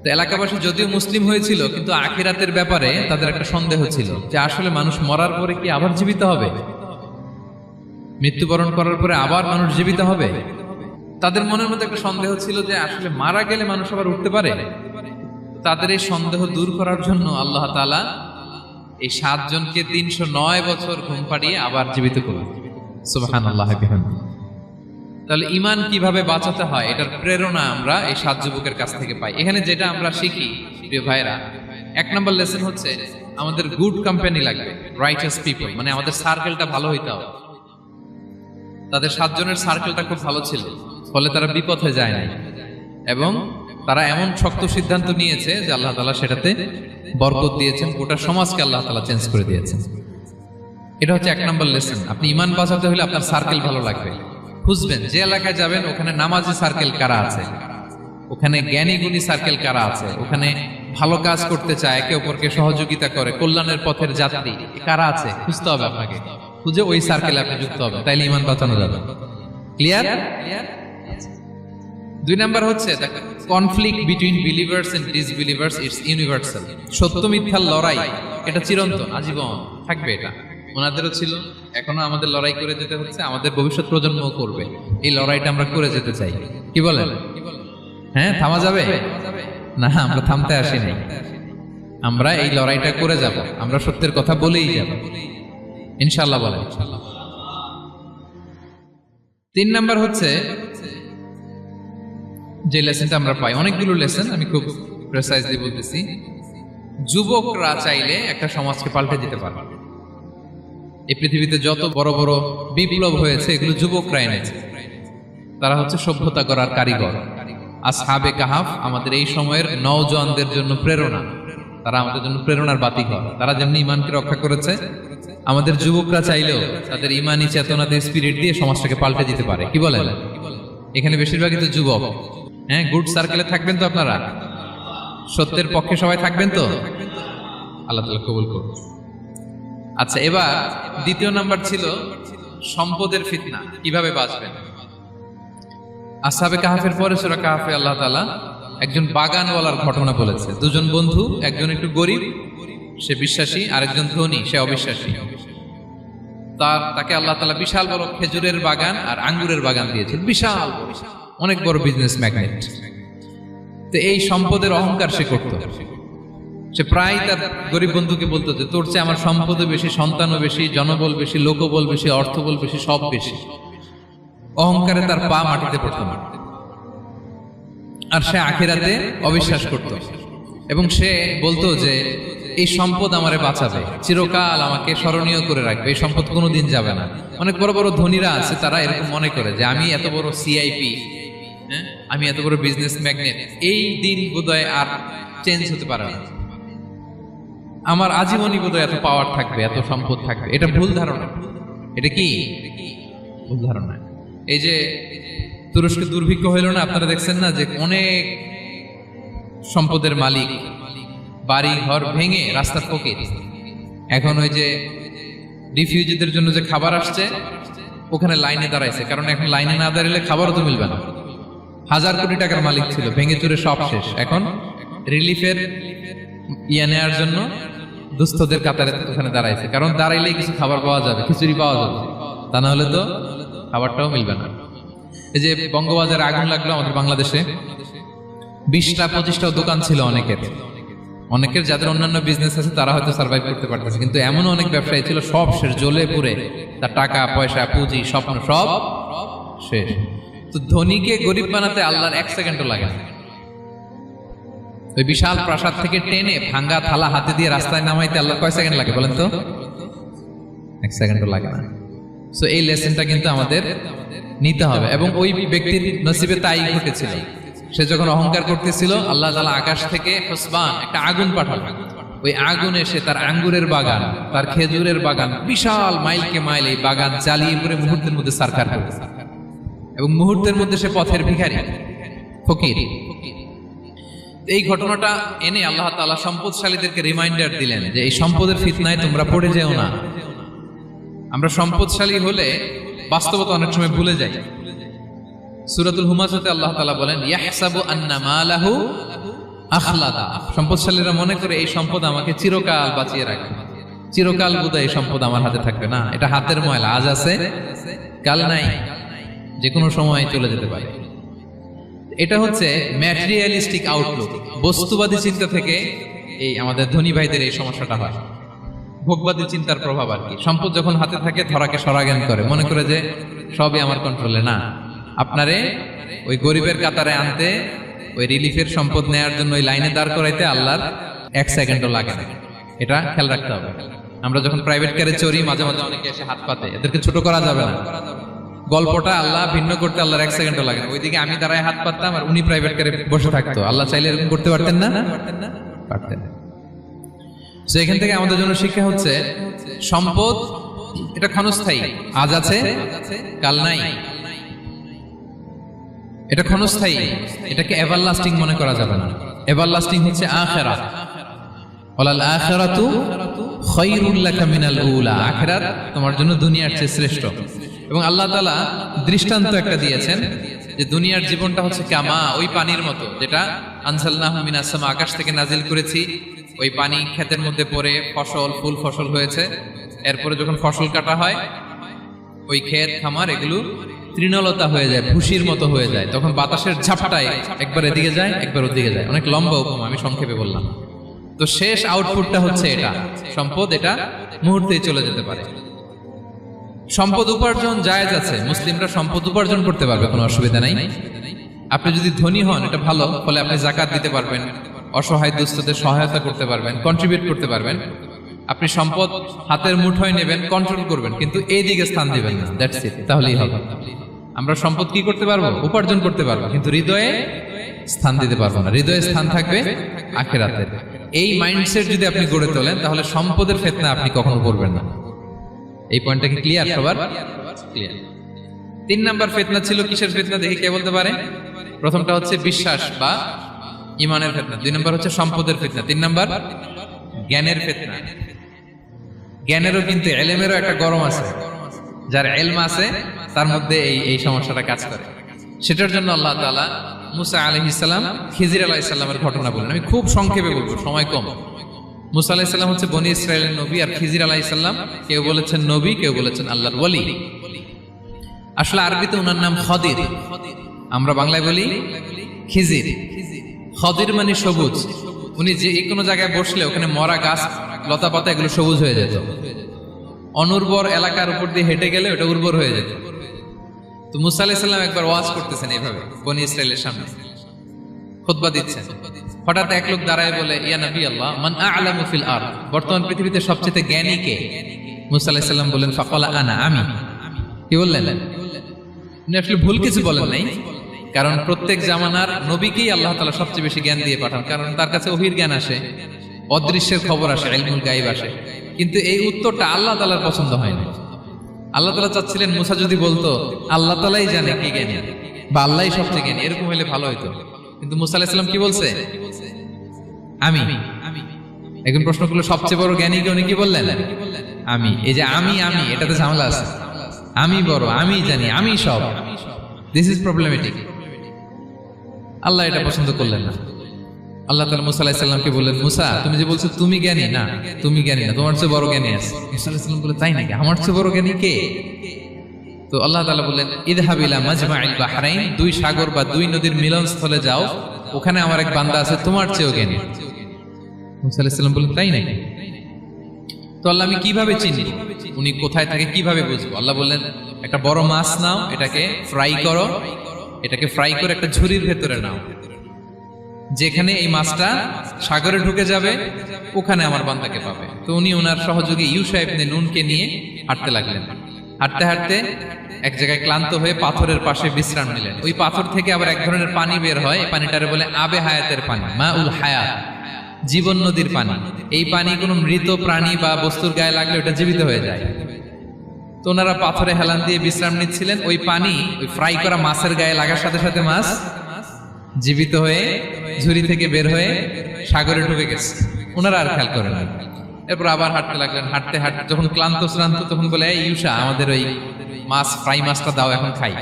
তো এলাকাবাসী যদিও মুসলিম হয়েছিল, কিন্তু আখিরাতের ব্যাপারে তাদের একটা সন্দেহ ছিল যে আসলে মানুষ মরার পরে কি আবার জীবিত হবে? মৃত্যুবরণ করার পরে আবার মানুষ জীবিত হবে? তাদের মনের মধ্যে একটা সন্দেহ ছিল যে আসলে মারা গেলে মানুষ আবার উঠতে পারে। তাদের এই সন্দেহ দূর করার জন্য আল্লাহ তাআলা এই 7 জনকে 309 বছর ঘুম পাড়িয়ে আবার জীবিত করলেন। সুবহানাল্লাহ বিহামদিহি। তাহলে ঈমান কিভাবে বাঁচাতে হয়, এটার প্রেরণা আমরা এই 7 যুবকের কাছ থেকে পাই। এখানে যেটা আমরা শিখি প্রিয় ভাইরা, 1 নম্বর লেসন হচ্ছে আমাদের গুড কোম্পানি লাগবে, রাইটাস পিপল, মানে আমাদের সার্কেলটা ভালো হইতে হবে। তাদের 7 জনের সার্কেলটা খুব ভালো ছিল, ফলে তারা বিপথে যায় নাই এবং তারা এমন শক্ত সিদ্ধান্ত নিয়েছে যে আল্লাহ তাআলা সেটাতে বরকত দিয়েছেন, গোটা সমাজকে আল্লাহ তাআলা চেঞ্জ করে দিয়েছেন। এটা হচ্ছে 1 নম্বর লেসন। আপনি ঈমান বাঁচাতে হলে আপনার সার্কেল ভালো লাগবে। খুঁজবেন যে এলাকায় যাবেন ওখানে নামাজি সার্কেল কারা আছে, ওখানে জ্ঞানী গুণী সার্কেল কারা আছে, ওখানে ভালো কাজ করতে চায়, একে অপরকে সহযোগিতা করে, কল্যাণের পথের যাত্রী কারা আছে খুঁজতে হবে আপনাকে। খুঁজে ওই সার্কেলে আপনি যুক্ত হবেন, তাইলে ঈমান বাঁচানো যাবে। ক্লিয়ার? 2 নাম্বার হচ্ছে conflict between believers and disbelievers it's universal. সত্য মিথ্যার লড়াই এটা চিরন্তন, আজীবন থাকবে। এটা ওনাদেরও ছিল, এখনো আমাদের লড়াই করে যেতে হচ্ছে, আমাদের ভবিষ্যৎ প্রজন্মও করবে। এই লড়াইটা আমরা করে যেতে চাই। কি বলেন? হ্যাঁ, থামা যাবে না? আমরা থামতে আসি নাই, আমরা এই লড়াইটা করে যাব। আমরা সত্যের কথা বলেই যাব ইনশাআল্লাহ। বলেন। 3 নাম্বার হচ্ছে যে লেসনটা আমরা পাই, অনেকগুলো লেসন, আমি খুব প্রেসাইজলি বলতেছি। যুবকরা চাইলে একটা সমাজকে পাল্টে দিতে পারে। এই পৃথিবীতে যত বড় বড় বিপ্লব হয়েছে এগুলো যুবকরা এনেছে। তারা হচ্ছে সভ্যতা করার কারিগর। আসহাবে কাহাফ আমাদের এই সময়ের নওজওয়ানদের জন্য প্রেরণা। তারা আমাদের জন্য প্রেরণার বাতিঘর। তারা যেমনি ঈমানকে রক্ষা করেছে, আমাদের যুবকরা চাইলেও তাদের ঈমানি চেতনাতে স্পিরিট দিয়ে সমাজটাকে পাল্টে দিতে পারে। কি বলেন? এখানে বেশিরভাগই তো যুবক। হ্যাঁ, গুড সার্কেলে থাকবেন তো আপনারা? সত্যের পক্ষে সবাই থাকবেন তো? আল্লাহ তাআলা কবুল করুন। আচ্ছা, এবার 2 নাম্বার ছিল সম্পদের ফিতনা, কিভাবে বাঁচবেন। আসহাবে কাহাফের পরে সূরা কাহাফে আল্লাহ তাআলা একজন বাগানওয়ালার ঘটনা বলেছে। 2 জন বন্ধু, একজন একটু গরিব সে বিশ্বাসী, আরেকজন ধনী, সে অবিশ্বাসী। তাকে আল্লাহ তাআলা বিশাল বড় খেজুরের বাগান আর আঙ্গুরের বাগান দিয়েছেন, বিশাল অনেক বড় বিজনেস ম্যাগনেট। তো এই সম্পদের অহংকার সে করত। সে প্রায় তার গরিব বন্ধুকে বলতো যে তোর চেয়ে আমার সম্পদও বেশি, সন্তানও বেশি, জনবল বেশি, লোকবল বেশি, অর্থবল বেশি, সব বেশি। অহংকারে তার পা মাটিতে পড়ত না। আর সে আখিরাতে অবিশ্বাস করত এবং সে বলতো যে এই সম্পদ আমারে বাঁচাবে, চিরকাল আমাকে স্মরণীয় করে রাখবে, এই সম্পদ কোনোদিন যাবে না। অনেক বড় বড় ধনীরা আছে, তারা এরকম মনে করে যে আমি এত বড় সিআইপি, আমি এত বড় বিজনেস ম্যাগনেট, এই দিন বোধহয় আর চেঞ্জ হতে পারে না, আমার আজীবনই বোধহয় এত পাওয়ার থাকবে, এত সম্পদ থাকবে। এটা ভুল ধারণা। এটা কি ভুল ধারণা? এই যে তুরস্কে দুর্ভিক্ষ হইল না, আপনারা দেখছেন না যে অনেক সম্পদের মালিক বাড়ি ঘর ভেঙে রাস্তার ফকির। এখন ওই যে রিফিউজিদের জন্য যে খাবার আসছে ওখানে লাইনে দাঁড়াইছে, কারণ এখন লাইনে না দাঁড়ালে খাবারও তো মিলবে না। 1000 কোটি টাকার মালিক ছিল, ভেঙে চুরে সব শেষ। এখন রিলিফের নেওয়ার জন্য দুস্থদের কাতারে ওখানে দাঁড়াইছে, কারণ দাঁড়াইলেই কিছু খাবার পাওয়া যাবে, খিচুড়ি পাওয়া যাবে, তা না হলে তো খাবারটাও মিলবে না। এই যে বঙ্গবাজারে আগুন লাগলো আমাদের বাংলাদেশে, 20টা-25টা দোকান ছিল অনেকের যাদের অন্যান্য বিজনেস আছে তারা হয়তো সার্ভাইভ করতে পারতেছে, কিন্তু এমন অনেক ব্যবসায়ী ছিল সব শেষ, জ্বলে পুড়ে তার টাকা পয়সা পুঁজি স্বপ্ন সব শেষ। তো ধনীকে গরিব বানাতে আল্লাহর 1 সেকেন্ডও লাগে না। ওই বিশাল প্রাসাদ থেকে টেনে ভাঙ্গা থালা হাতে দিয়ে রাস্তায় নামাইতে আল্লাহর কয় সেকেন্ড লাগে বলেন তো? 1 সেকেন্ডও লাগে না। সো এই লেসনটা কিন্তু আমাদের নিতে হবে। এবং ওই ব্যক্তির নসিবে তাই ঘটেছিল। সে যখন অহংকার করতেছিল, আল্লাহ তাআলা আকাশ থেকে হুসবান একটা আগুন পাঠালো। ওই আগুন এসে তার আঙ্গুরের বাগান, তার খেজুরের বাগান, বিশাল মাইলকে মাইল এই বাগান জ্বালিয়ে পুরো মুহূর্তের মধ্যে সারখার করে, এবং মুহূর্তের মধ্যে সে পথের ভিখারি, ফকির। এই ঘটনাটা এনে আল্লাহ তাআলা সম্পদশালীদেরকে রিমাইন্ডার দিলেন যে এই সম্পদের ফিতনায় তোমরা পড়ে যেও না। আমরা সম্পদশালী হলে বাস্তবতা অনেক সময় ভুলে যাই। সূরাতুল হুমাজাতে আল্লাহ তাআলা বলেন ইয়াহসাবু আন্না মালাহু আখলাদা। সম্পদশালীরা মনে করে এই সম্পদ আমাকে চিরকাল বাঁচিয়ে রাখবে, চিরকাল বোধহয় এই সম্পদ আমার হাতে থাকবে। না, এটা হাতের ময়লা, আজ আছে কাল নাই, যে কোনো সময় চলে যেতে পারে। এটা হচ্ছে ম্যাটেরিয়ালিস্টিক আউটলুক, বস্তুবাদী চিন্তা থেকে এই আমাদের ধনী ভাইদের এই সমস্যাটা হয়। ভোগবাদী চিন্তার প্রভাব আর কি। সম্পদ যখন হাতে থাকে ধরাকে সরাজ্ঞান করে, মনে করে যে সবই আমার কন্ট্রোলে। না, আপনারে ওই গরিবের কাতারে আনতে, ওই রিলিফের সম্পদ নেয়ার জন্য ওই লাইনে দাঁড় করাইতে আল্লাহর 1 সেকেন্ডও লাগে না। এটা খেয়াল রাখতে হবে। আমরা যখন প্রাইভেট কারে চড়ি, মাঝে মাঝে অনেকে এসে হাত পাতে, এদেরকে ছোট করা যাবে না। গল্পটা আল্লাহ ভিন্ন করতে আল্লাহর 1 সেকেন্ডও লাগে না। ওইদিকে আমি দাঁড়ায় হাত পাততাম আর উনি প্রাইভেট কারে বসে থাকতো। আল্লাহ চাইলে এরকম করতে পারতেন না? পারতেন। তো এখান থেকে আমাদের জন্য শিক্ষা হচ্ছে সম্পদ এটা ক্ষণস্থায়ী, আজ আছে কাল নাই। এটা ক্ষণস্থায়ী, এটাকে এভারলাস্টিং মনে করা যাবে না। এভারলাস্টিং হচ্ছে আখিরাত। ওয়ালাল আখিরাতু খায়রুল লাকা মিনাল উলা। আখিরাত তোমার জন্য দুনিয়ার চেয়ে শ্রেষ্ঠ। এবং আল্লাহ তাআলা দৃষ্টান্ত একটা দিয়েছেন যে দুনিয়ার জীবনটা হচ্ছে কামা, ওই পানির মতো যেটা আনজালনাহু মিনাস সামা, আকাশ থেকে নাজিল করেছি। ওই পানি ক্ষেতের মধ্যে পড়ে ফসল, ফুল ফসল হয়েছে। এরপরে যখন ফসল কাটা হয়, ওই ক্ষেত খামার এগুলো তৃণলতা হয়ে যায়, ভুসির মতো হয়ে যায়। তখন বাতাসের ঝাপটায় একবার এদিকে যায়, একবার ওদিকে যায়। অনেক লম্বা উপমা, আমি সংক্ষেপে বললাম। তো শেষ আউটপুটটা হচ্ছে এটা, সম্পদ এটা মুহূর্তেই চলে যেতে পারে। সম্পদ উপার্জন জায়েজ আছে, মুসলিমরা সম্পদ উপার্জন করতে পারবে, কোনো অসুবিধা নাই। আপনি যদি ধনী হন এটা ভালো, ফলে আপনি যাকাত দিতে পারবেন, অসহায় দুস্থদের সহায়তা করতে পারবেন, কন্ট্রিবিউট করতে পারবেন। আপনি সম্পদ হাতের মুঠোয় নেবেন, কন্ট্রোল করবেন, কিন্তু এই দিকে স্থান দিবেন না। দ্যাটস ইট, তাহলেই হবে। আমরা সম্পদ কি করতে পারবো? উপার্জন করতে পারবো, কিন্তু হৃদয়ে স্থান দিতে পারবো না। হৃদয়ে স্থান থাকবে আখিরাতের। এই মাইন্ডসেট যদি আপনি গড়ে তোলেন, তাহলে সম্পদের ফিতনা আপনি কখনো পড়বেন না। এই পয়েন্টটা কি ক্লিয়ার সবার? ক্লিয়ার। 3 নাম্বার ফিতনা ছিল কিসের ফিতনা দেখি কে বলতে পারে? প্রথমটা হচ্ছে বিশ্বাস বা ঈমানের ফিতনা, 2 নাম্বার হচ্ছে সম্পদের ফিতনা, 3 নাম্বার জ্ঞানের ফিতনা। জ্ঞানেরও কিন্তু ইলমেরও একটা গরম আছে। যার ইলম আছে তার মধ্যে এই সমস্যাটা কাজ করে। সেটার জন্য আল্লাহ তাআলা মুসা আলাইহিস সালাম, খিজির আলাইহিস সালামের ঘটনা বলেন। আমি খুব সংক্ষেপে বলবো, সময় কম। মুসা আলাইহিস সালাম হচ্ছে বনি ইসরায়েলের নবী, আর খিজির আলাইহিস সালাম কেউ বলেছেন নবী, কেউ বলেছেন আল্লাহর ওলি। আসলে আরবিতে ওনার নাম খদির, আমরা বাংলায় বলি খিজির। খদির মানে সবুজ। উনি যে কোনো জায়গায় বসলে ওখানে মরা গাছ লতা পাতা এগুলো সবুজ হয়ে যেত, অনুর্বর এলাকার উপর দিয়ে হেঁটে গেলে ওটা উর্বর হয়ে যেত। তো মুসা আলাইহিস সালাম একবার ওয়াজ করতেছেন এইভাবে বনি ইসরায়েলের সামনে, খুতবা দিচ্ছেন। হঠাৎ এক লোক দাঁড়ায় বলে, ইয়া নবী আল্লাহ, মান আ'লামু ফিল আরদ, বর্তমান পৃথিবীতে সবচেয়ে জ্ঞানী কে? মুসা আলাইহিস সালাম বললেন, ফাকালা আনা, আমি। কি বললেন? উনি আসলে ভুল কিছু বলেন নাই, কারণ প্রত্যেক জামানার নবীকেই আল্লাহ তাআলা সবচেয়ে বেশি জ্ঞান দিয়ে পাঠান, কারণ তার কাছে ওহীর জ্ঞান আসে, অদৃশ্যের খবর আসে, ইলমুল গায়ব আসে। কিন্তু এই উত্তরটা আল্লাহ তাআলার পছন্দ হয় না। আল্লাহ তাআলা চাচ্ছিলেন মুসা যদি বলতো আল্লাহ তাআলাই জানে কি জ্ঞানী বা আল্লাহই সবচেয়ে জ্ঞানী, এরকম হলে ভালো হতো। কিন্তু মুসা আলাইহিস সালাম কি বলছে? আমি। এখন প্রশ্ন করলো সবচেয়ে বড় জ্ঞানী কে? উনি কি বললেন? আমি। এই যে আমি এটাতে ঝামেলা আছে। আমি বড়, আমি জানি, আমি সব, দিস ইজ প্রবলেমেটিক। আল্লাহ এটা পছন্দ করলেন না। আল্লাহ তাআলা মুসা আলাইহিস সালামকে বললেন, মুসা তুমি যে বলছো তুমি জ্ঞানী, না তুমি জ্ঞানী না, তোমার চেয়ে বড় জ্ঞানী আছে। মুসা আলাইহিস সালাম বলে, তাই নাকি? আমার চেয়ে বড় জ্ঞানী কে? তো আল্লাহ তাআলা বললেন, ইযহাব ইলা মাজমাইল বাহরাইন, দুই সাগর বা দুই নদীর মিলনস্থলে যাও, ওখানে আমার এক বান্দা আছে তোমার চেয়েও জ্ঞানী। মুসা আলাইহিস সালাম বললেন, তাই নাকি? তো আল্লাহ, আমি কিভাবে চিনি উনি কোথায় থাকে, কিভাবে বুঝবো? আল্লাহ বললেন, একটা বড় মাছ নাও, এটাকে ফ্রাই করো, এটাকে ফ্রাই করে একটা ঝুড়ির ভেতরে নাও, যেখানে এই মাছটা সাগরে ঢুকে যাবে ওখানে আমার বান্দাকে পাবে। তো উনি ওনার সহযোগী ইউশা ইবনে নুনকে নিয়ে হাঁটতে লাগলেন। হাঁটতে হাঁটতে এক জায়গায় ক্লান্ত হয়ে পাথরের পাশে বিশ্রাম নিলেন। ওই পাথর থেকে আবার এক ধরনের পানি বের হয়, এই পানিটারে বলে আবে হায়াতের পানি, মা উল হায়াত, জীবন নদীর পানি। এই পানি কোনো মৃত প্রাণী বা বস্তুর গায়ে লাগলে ওটা জীবিত হয়ে যায়। তো ওনারা পাথরে হেলান দিয়ে বিশ্রাম নিচ্ছিলেন, ওই পানি ওই ফ্রাই করা মাছের গায়ে লাগার সাথে সাথে মাছ জীবিত হয়ে ঝুড়ি থেকে বের হয়ে সাগরে ঢুকে গেছে। ওনারা আর খেয়াল করেন না। এরপর আবার হাঁটতে লাগলেন। হাঁটতে হাঁটতে যখন ক্লান্ত শ্রান্ত, তখন বলে, এই ইউশা, আমাদের ওই মাছ ফ্রাই মাছটা দাও, এখন খাই।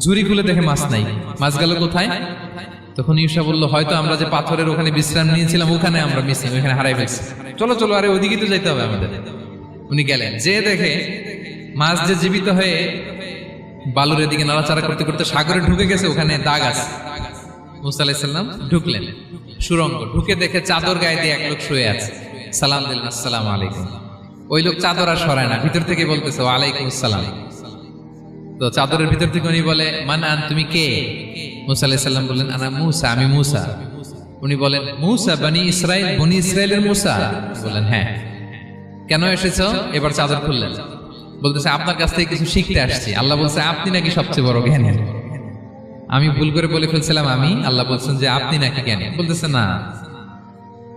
ঝুড়ি খুলে দেখে মাছ নাই। মাছ গেল কোথায়? তখন ইউশা বলল, হয়তো আমরা যে পাথরের ওখানে বিশ্রাম নিয়েছিলাম ওখানে আমরা মিসিং, ওখানে হারাই ফেলছি। চলো চলো, আরে ওইদিকে তো যাইতে হবে আমাদের। উনি গেলেন, যে দেখে মাছ যে জীবিত হয়ে বালুর দিকে নাড়াচাড়া করতে করতে সাগরে ঢুকে গেছে, ওখানে দাগ আছে। মুসা আলাইহিস সালাম ঢুকলেন সুরঙ্গ, ঢুকে দেখে চাদর গায়ে দিয়ে এক লোক শুয়ে আছে। সালাম দিলেন, আসসালামু আলাইকুম। ওই লোক চাদর আর সরায় না, ভিতর থেকে বলতেছে, ওয়ালাইকুম আসসালাম। তো চাদরের ভিতর থেকে উনি বলে, মান আন, তুমি কে? মুসা আলাইহিস সালাম বললেন, আনা মুসা, আমি মুসা। উনি বলেন, মুসা বনি ইসরাইল, বনি ইসরাইলের মুসা? বলেন, হ্যাঁ। কেন এসেছো? এবার চাদর খুললেন, বলতেছে, আপনার কাছ থেকে কিছু শিখতে আসছি। আল্লাহ বলছে, আপনি নাকি সবচেয়ে বড় জ্ঞানী। আমি ভুল করে বলে ফেলছিলাম আমি। আল্লাহ বলছেন যে আপনি নাকি জ্ঞানী। বলতেছে, না,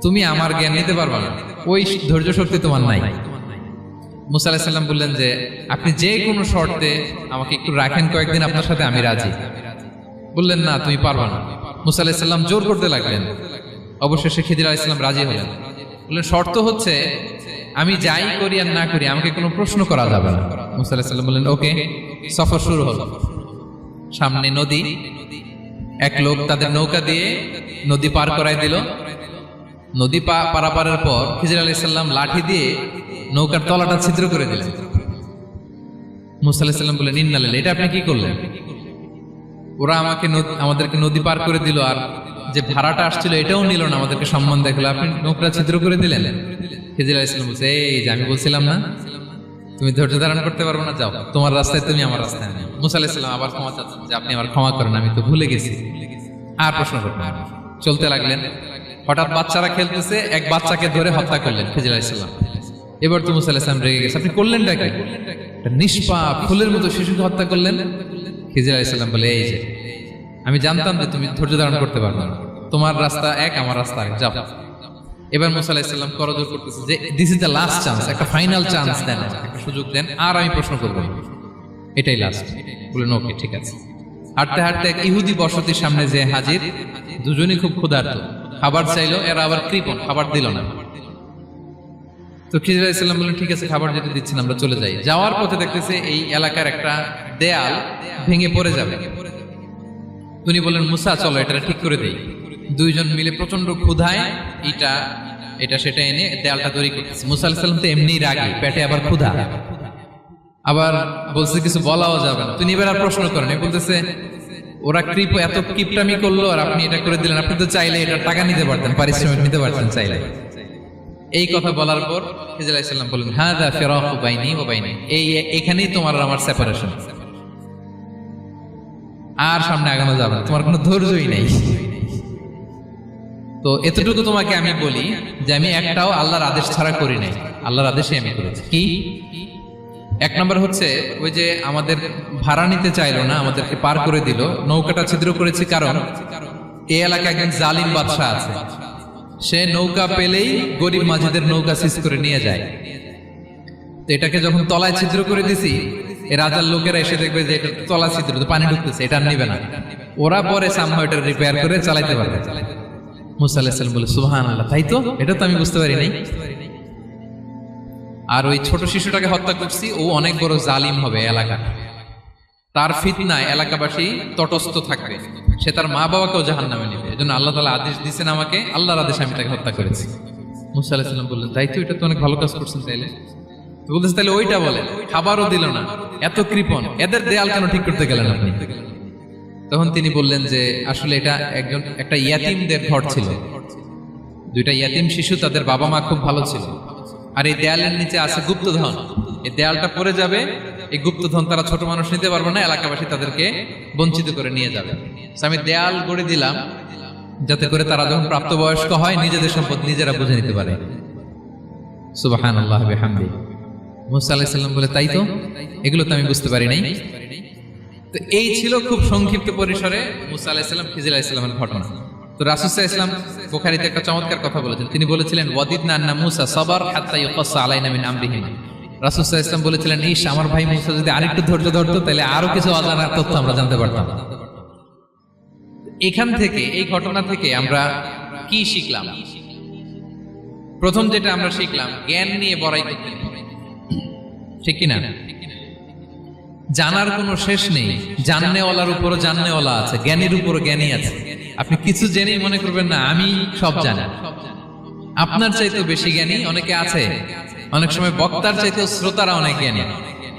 তুমি আমার জ্ঞান নিতে পারবা না, ওই ধৈর্য শক্তি তোমার নাই। মুসা আলাইহিস সালাম বললেন যে আপনি যে কোনো শর্তে আমাকে একটু রাখেন কয়েকদিন, আপনার সাথে আমি রাজি। বললেন, না, তুমি পারবা না। মুসা আলাইহিস সালাম জোর করতে লাগলেন। অবশেষে খিদির আলাইহিস সালাম রাজি হলেন। বললেন, শর্ত হচ্ছে আমি যাই করি আর না করি আমাকে কোনো প্রশ্ন করা যাবে না। মুসা আলাইহিস সালাম বললেন, ওকে। সফর শুরু হলো। সামনে নদী, এক লোক তাদের নৌকা দিয়ে নদী পার করাই দিল। নদী পারাপারের পর খিজির আলাইহিস সালাম লাঠি দিয়ে নৌকার তলাটা ছিদ্র করে দিলেন। মুসা আলাইহিস সালাম বললেন, ইন্না লিল্লাহি, এটা আপনি কি করলেন? ওরা আমাদেরকে নদী পার করে দিল, আর যে ভাড়াটা আসছিল এটাও নিল না, আমাদেরকে সম্মান দেখালো, আপনি নৌকা ছিদ্র করে দিলেন। খিজির আলাইহিস সালাম বলছে, এই যে আমি বলছিলাম না তুমি ধৈর্য ধারণ করতে পারবো না, যাও তোমার রাস্তায়, তুমি আমার রাস্তায় নেই। মুসা আলাইহিস সালাম আবার ক্ষমা চাচ্ছেন যে আপনি আমার ক্ষমা করেন, আমি তো ভুলে গেছি, আর প্রশ্ন করবেন না। চলতে লাগলেন। হঠাৎ বাচ্চারা খেলতেছে, এক বাচ্চাকে ধরে হত্যা করলেন খিজির আলাইহিস সালাম। এবার তো মুসা আলাইহিস সালাম রেগে গেছে, আপনি করলেনটা কি? একটা নিষ্পাপ ফুলের মতো শিশুকে হত্যা করলেন। খিজির আলাইহিস সালাম বলে, এই যে আমি জানতাম যে তুমি ধৈর্য ধারণ করতে পারবে না, তোমার রাস্তা এক, আমার রাস্তা এক, যাও। এবার মুসা আলাইহিস সালাম করজোর করতেছে যে this is the last chance, একটা ফাইনাল চান্স দেন, একটা সুযোগ দেন, আর আমি প্রশ্ন করব, এটাই লাস্ট। বললেন, ওকে, ঠিক আছে। হাঁটতে হাঁটতে এক ইহুদি বসতির সামনে যে হাজির, দুজনই খুব ক্ষুধার্ত, খাবার চাইলো, এরা আবার কৃপণ, খাবার দিল না। তো খিজির আলাইহিস সালাম বললেন, ঠিক আছে, খাবার যেটা দিচ্ছেন আমরা চলে যাই। যাওয়ার পথে দেখতেছে এই এলাকার একটা দেয়াল ভেঙে পড়ে যাবে। উনি বললেন, মুসা চলো এটা ঠিক করে দেই। দুইজন মিলে প্রচন্ড ক্ষুধায় এটা এটা সেটা এনে দেয়ালটা তৈরি করতেছে। মুসা আলাইহিস সালাম তো এমনি রাগী, পেটে আবার ক্ষুধা, আবার বলছে কিছু বলাও যাবে না। তিনি এবার আর প্রশ্ন করেন, বলতেছে ওরা এত কিপটামি করলো আর আপনি এটা করে দিলেন, আপনি তো চাইলে এটা টাকা নিতে পারতেন, পারিশ্রমিক নিতে পারতেন চাইলে। এই কথা বলার পর খিজির আলাইহিস সালাম বললেন, হাযা ফিরাকু বাইনি ওয়া বাইনি, এখানেই তোমার আর আমার সেপারেশন, আর সামনে আগানো যাবে না, তোমার কোনো ধৈর্যই নেই। তো এতটুকু তোমাকে আমি বলি যে আমি একটাও আল্লাহর আদেশ ছাড়া করি নাই, আল্লাহর আদেশে আমি করেছি। কি? এক নম্বর হচ্ছে ওই যে আমাদের ভাড়া নিতে চাইলো না, আমাদেরকে পার করে দিল, নৌকাটা ছিদ্র করেছি কারণ এই এলাকায় একজন জালিম বাদশা আছে, সে নৌকা পেলেই গরিব মাঝিদের নৌকা সিজ করে নিয়ে যায়। তো এটাকে যখন তলায় ছিদ্র করে দিছি, এই রাজার লোকেরা এসে দেখবে যে এটা তলা ছিদ্র, পানি ঢুকতেছে, এটা নিবে না, ওরা পরে সামহাও এটা রিপেয়ার করে চালাইতে পারবে। মুসা আলাইহিস সালাম বলে, সুবহানাল্লাহ, তাই তো, এটা তো আমি বুঝতে পারি নাই। আর ওই ছোট শিশুটাকে হত্যা করছি, ও অনেক বড় জালিম হবে এলাকা, তার ফিতনায় এলাকাবাসী তটস্থ থাকবে, সে তার মা বাবাকেও জাহান্নামে নেবে। এজন্য আল্লাহ তাআলা আদেশ দিয়েছেন আমাকে, আল্লাহর আদেশে আমি তাকে হত্যা করেছি। মুসা আলাইহিস সালাম বললেন, তাই তো, এটা তো অনেক ভালো কাজ করছেন। তাইলে তো বলতেছে, তাহলে ওইটা বলে, খাবারও দিল না, এত কৃপণ, এদের দেয়াল কেন ঠিক করতে গেলেন আপনি? তখন তিনি বললেন যে আসলে এটা একটা ইয়াতিমদের ঘর ছিল, দুইটা ইয়াতিম শিশু, তাদের বাবা মা খুব ভালো ছিল, আর এই দেয়ালের নিচে আছে গুপ্তধন, এই দেয়ালটা পড়ে যাবে, এই গুপ্তধন তারা ছোট মানুষ নিতে পারবে না, এলাকাবাসী তাদেরকে বঞ্চিত করে নিয়ে যাবে। আমি দেয়াল গড়ে দিলাম যাতে করে তারা যখন প্রাপ্তবয়স্ক হয় নিজেদের সম্পদ নিজেরা বুঝে নিতে পারে। সুবহানাল্লাহ বিহামদিহি। মুসা আলাইহিস সালাম বলে, তাই তো, এগুলো তো আমি বুঝতে পারি নাই। তো এই ছিল খুব সংক্ষিপ্ত পরিসরে মুসা আলাইহিস সালাম খিজির আলাইহিস সালামের ঘটনা। তো রাসূল সাল্লাল্লাহু আলাইহি ওয়াসাল্লাম বুখারীতে একটা চমৎকার কথা বলেছেন, তিনি বলেছিলেন, ওয়াদিদনা আন্না মুসা সাবার হাত্তা ইউকাসসা আলাইনা মিন আমরিহি। রাসূল সাল্লাল্লাহু আলাইহি ওয়াসাল্লাম বলেছিলেন, ইস, আমার ভাই মুসা যদি আরেকটু ধৈর্য ধরতো তাহলে আরো কিছু অজানা তথ্য আমরা জানতে পারতাম। এখান থেকে, এই ঘটনা থেকে আমরা কি শিখলাম? প্রথম যেটা আমরা শিখলাম, জ্ঞান নিয়ে বড়াই করতে নেই, ঠিক কিনা? জানার কোনো শেষ নেই, জাননেওয়ালার উপরও জাননেওয়ালা আছে, জ্ঞানীর উপরও জ্ঞানী আছে। আপনি কিছু জেনেই মনে করবেন না আমি সব জানি, আপনার চাইতেও বেশি জ্ঞানী অনেকে আছে। অনেক সময় বক্তার চাইতেও শ্রোতারা অনেক জ্ঞানী।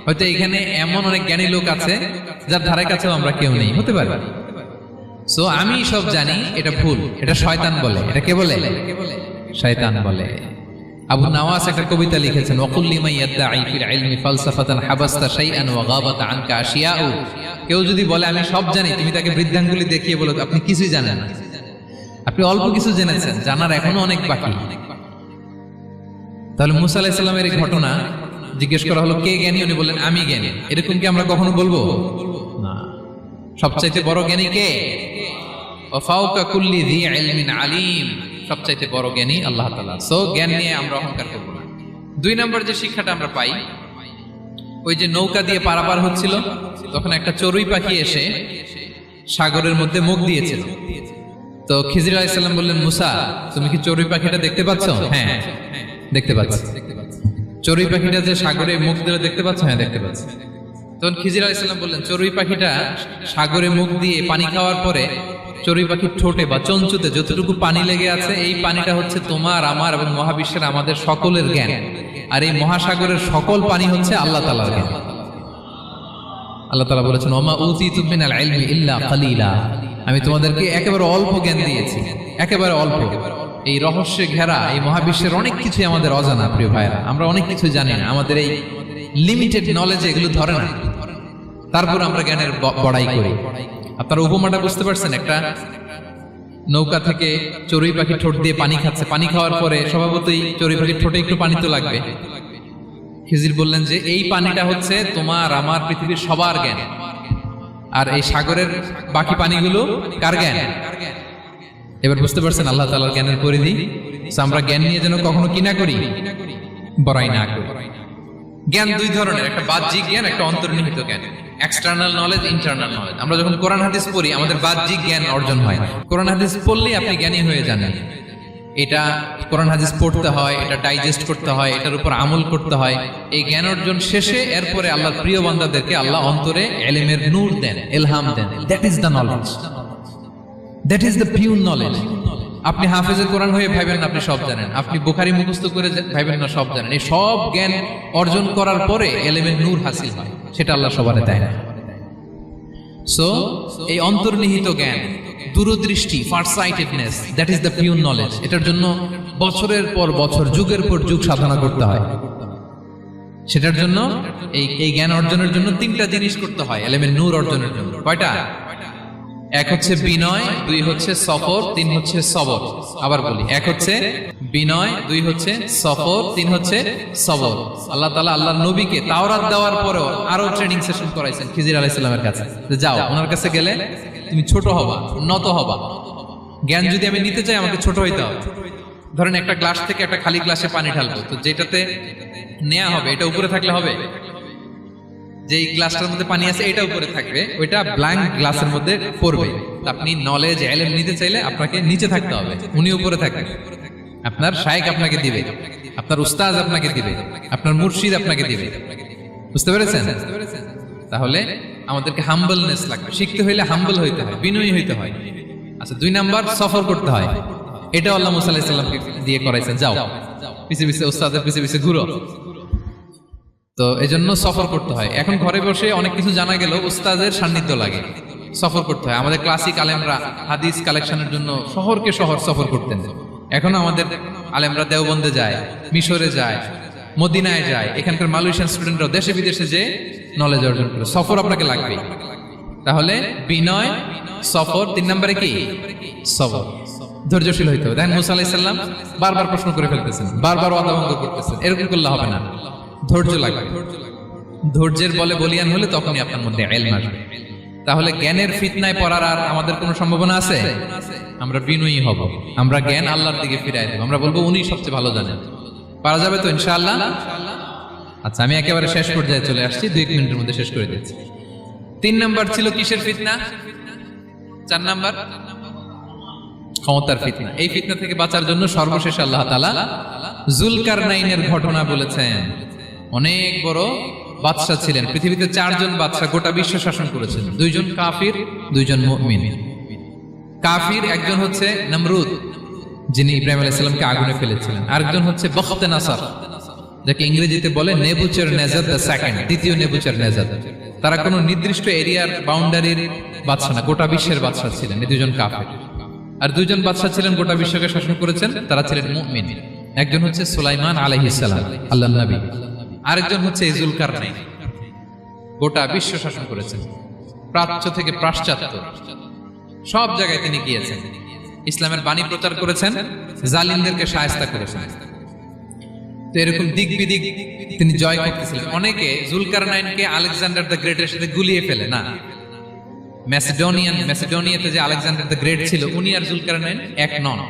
হয়তো এখানে এমন অনেক জ্ঞানী লোক আছে যার ধারে কাছেও আমরা কেউ নেই, হতে পারে। সো আমি সব জানি, এটা ভুল, এটা শয়তান বলে। এটা কে বলে? শয়তান বলে। আবু নাওয়াস একটা কবিতা লিখেছেন, ওয়াকুল লিমান ইয়াদঈ ফিল ইলমি ফালসাফাতান হাবাসতা শাইআন ওয়া গাবাত আনকা আশিয়াউ। কেউ যদি বলে আমি সব জানি, তুমি তাকে বৃদ্ধাঙ্গুলি দেখিয়ে বলো আপনি কিছুই জানেন না, আপনি অল্প কিছু জেনেছেন, জানার এখনো অনেক বাকি। তাহলে মুসা আলাইহিস সালামের এই ঘটনা জিজ্ঞেস করা হলো, কে জ্ঞানী? উনি বললেন, আমি জ্ঞানী। এরকম কি আমরা কখনো বলবো? না। সবচাইতে বড় জ্ঞানী কে? ওয়া ফাওকা কুল্লি যী ইলমিন আলিম। সবচাইতে বড় জ্ঞানী আল্লাহ তাআলা। সো জ্ঞান নিয়ে আমরা অহংকার করব না। দুই নম্বর যে শিক্ষাটা আমরা পাই, ওই যে নৌকা দিয়ে পারাপার হচ্ছিল, তখন একটা চড়ুই পাখি এসে সাগরের মধ্যে মুখ দিয়েছিল। তো খিজির আলাইহিস সালাম বললেন, মুসা, তুমি কি চড়ুই পাখিটা দেখতে পাচ্ছ? হ্যাঁ, দেখতে পাচ্ছি। চড়ুই পাখিটা যে সাগরে মুখ দিলে দেখতে পাচ্ছ? হ্যাঁ, দেখতে পাচ্ছি। তখন খিজির আলাইহিস সালাম বললেন, চড়ুই পাখিটা সাগরে মুখ দিয়ে পানি খাওয়ার পরে চড়ুই পাখির ঠোঁটে বা চঞ্চুতে যতটুকু পানি লেগে আছে, এই পানিটা হচ্ছে তোমার, আমার এবং মহাবিশ্বের আমাদের সকলের জ্ঞান। আর এই মহাসাগরের সকল পানি হচ্ছে আল্লাহ তাআলার জ্ঞান। আল্লাহ তাআলা বলেছেন, ওমা উতিতু মিনাল ইলমি ইল্লা কালিলা। আমি তোমাদেরকে একেবারে অল্প জ্ঞান দিয়েছি, একেবারে অল্প। এই রহস্যে ঘেরা এই মহাবিশ্বের অনেক কিছুই আমাদের অজানা। প্রিয় ভাইরা, আমরা অনেক কিছু জানি না, আমাদের এই লিমিটেড নলেজে এগুলো ধরে না, তারপর আমরা জ্ঞানের বড়াই করি। আপনারা উপমাটা বুঝতে পারছেন? একটা নৌকা থেকে চড়ুই পাখি ঠোঁট দিয়ে পানি খাচ্ছে, পানি খাওয়ার পরে স্বভাবতই চড়ুই পাখির ঠোঁটে একটু পানি তো লাগবে। খিজির বললেন যে এই পানিটা হচ্ছে তোমার, আমার, পৃথিবীর সবার জ্ঞান, আর এই সাগরের বাকি পানিগুলো কার জ্ঞান? এবার বুঝতে পারছেন আল্লাহ তাআলার জ্ঞানের পরিধি। আমরা জ্ঞান নিয়ে যেন কখনো কি না করি, বড়াই না করি। জ্ঞান দুই ধরনের, একটা বাহ্যিক জ্ঞান, একটা অন্তর্নিহিত জ্ঞান। External knowledge, internal knowledge. আমরা যখন কোরআন হাদিস পড়ি আমাদের বাহ্যিক জ্ঞান অর্জন হয়। কোরআন হাদিস পড়লেই আপনি জ্ঞানী হয়ে যান। এটা কোরআন হাদিস পড়তে হয়, এটা ডাইজেস্ট করতে হয়, এটার উপর আমল করতে হয়। এই জ্ঞান অর্জন শেষে এরপরে আল্লাহর প্রিয় বান্দাদেরকে আল্লাহ অন্তরে ইলমের নূর দেন, ইলহাম দেন। That is the knowledge, that is the pure knowledge. আপনি হাফেজে কোরআন হয়ে ভাবেন না আপনি সব জানেন, আপনি বুখারী মুখস্থ করে ভাবেন না সব জানেন। এই সব জ্ঞান অর্জন করার পরে এলেমের নূর হাসিল হয়, সেটা আল্লাহ সবারে দেয় না। সো এই অন্তর্নিহিত জ্ঞান, দূরদৃষ্টি, farsightedness, that is the pure knowledge. এটার জন্য বছরের পর বছর, যুগের পর যুগ সাধনা করতে হয়। সেটার জন্য এই জ্ঞান অর্জনের জন্য তিনটা জিনিস করতে হয় এলেমের নূর অর্জনের জন্য। কয়টা? এক হচ্ছে বিনয়, দুই হচ্ছে সফর, তিন হচ্ছে সবর। আবার বলি, এক হচ্ছে বিনয়, দুই হচ্ছে সফর, তিন হচ্ছে সবর। আল্লাহ তাআলা আল্লাহর নবীকে তাওরাত দেওয়ার পরেও আরো ট্রেনিং সেশন করাইছেন খিজির আলাইহিস সালামের কাছে, যে যাও ওনার কাছে গেলে তুমি ছোট হবা, নত হবা। জ্ঞান যদি আমি নিতে চাই আমাকে ছোট হইতে হবে। ধরেন একটা গ্লাস থেকে একটা খালি গ্লাসে পানি ঢালবো, তো যেটাতে নেওয়া হবে এটা উপরে থাকলে হবে? যে গ্লাসটার মধ্যে পানি আছে এটা উপরে থাকবে, ওইটা ব্ল্যাঙ্ক গ্লাসের মধ্যে পড়বে। আপনি নলেজ ইলম নিতে চাইলে আপনাকে নিচে থাকতে হবে, উনি উপরে থাকবেন। আপনার শায়েখ আপনাকে দিবে, আপনার উস্তাদ আপনাকে দিবে, আপনার মুর্শিদ আপনাকে দিবে। বুঝতে পেরেছেন? তাহলে আমাদেরকে হাম্বলনেস লাগবে, শিখতে হইলে হাম্বল হইতে হয়, বিনয়ী হইতে হয়। আচ্ছা, দুই নাম্বার সফর করতে হয়। এটা আল্লাহ মুসা আলাইহিস সালামকে দিয়ে করাইছেন, যাও পিছে পিছে উস্তাদের পিছে পিছে ঘুরো। তো এই জন্য সফর করতে হয়। এখন ঘরে বসে অনেক কিছু জানা গেল, উস্তাদের সান্নিধ্য লাগে, সফর করতে হয়। আমাদের ক্লাসিক আলেমরা হাদিস কালেকশনের জন্য শহরকে শহর সফর করতেন। এখন আমাদের আলেমরা দেওবন্দে যায়, মিশরে যায়, মদিনায় যায়, এখানকার মালয়েশিয়ান স্টুডেন্টরাও দেশে বিদেশে যে নলেজ অর্জন করে। সফর আপনাকে লাগবে। তাহলে বিনয়, সফর, তিন নম্বরে কি? সবর। ধৈর্যশীল হইতে হবে। দেখেন মুসা আলাইহিস সালাম বারবার প্রশ্ন করে ফেলতেছেন, বারবার ওয়াদা ভঙ্গ করতেছেন, এরকম করলে হবে না। ধৈর্য লাগবে। ধৈর্যের বলে বলিয়ান হলে তখনই আপনার মধ্যে ইলম আসবে। তাহলে জ্ঞানের ফিতনায় পড়ার আর আমাদের কোনো সম্ভাবনা আছে? আমরা বিনয়ী হব, আমরা জ্ঞান আল্লাহর দিকে ফিরাই দেব, আমরা বলবো উনি সবচেয়ে ভালো জানেন। পারা যাবে তো ইনশাআল্লাহ? আচ্ছা, আমি একেবারে শেষ পর্যায়ে চলে আসছি, 2 মিনিটের মধ্যে শেষ করে দিচ্ছি। 3 নাম্বার ছিল কিসের ফিতনা? 4 নাম্বার ক্ষমতার ফিতনা। এই ফিতনা থেকে বাঁচার জন্য সর্বশেষ আল্লাহ তাআলা যুলকারনাইনের ঘটনা বলেছেন। অনেক বড় বাদশা ছিলেন, পৃথিবীতে 4 জন বাদশা গোটা বিশ্ব শাসন করেছেন। 2 জন কাফির, 2 জন মুমিন। কাফির একজন হচ্ছে নমরুদ, যিনি ইব্রাহিম আলাইহিস সালামকে আগুনে ফেলেছিলেন। আরেকজন হচ্ছে বখতে নাসার, যাকে ইংরেজিতে বলে নেবুচারনেজার দ্য সেকেন্ড, দ্বিতীয় নেবুচারনেজার। তারা কোনো নির্দিষ্ট এরিয়ার বাউন্ডারির বাদশা না, গোটা বিশ্বের বাদশা ছিলেন। এই 2 জন কাফির। আর 2 জন বাদশা ছিলেন গোটা বিশ্বকে শাসন করেছেন, তারা ছিলেন মুমিন। একজন হচ্ছে সুলাইমান আলাইহিস সালাম, আল্লাহর নবী। আরেকজন হচ্ছে যুলকারনাইন, গোটা বিশ্ব শাসন করেছেন, প্রাচ্য থেকে পাশ্চাত্য সব জায়গায় তিনি গিয়েছেন, ইসলামের বাণী প্রচার করেছেন, জালিমদেরকে শায়েস্তা করেছেন। তো এরকম দিক বিদিক তিনি জয় করতেছিলেন। অনেকে যুলকারনাইনকে আলেকজান্ডার দ্য গ্রেটের সাথে গুলিয়ে ফেলে না। ম্যাসিডোনিয়াতে যে আলেকজান্ডার দ্য গ্রেট ছিল, উনি আর যুলকারনাইন এক নন।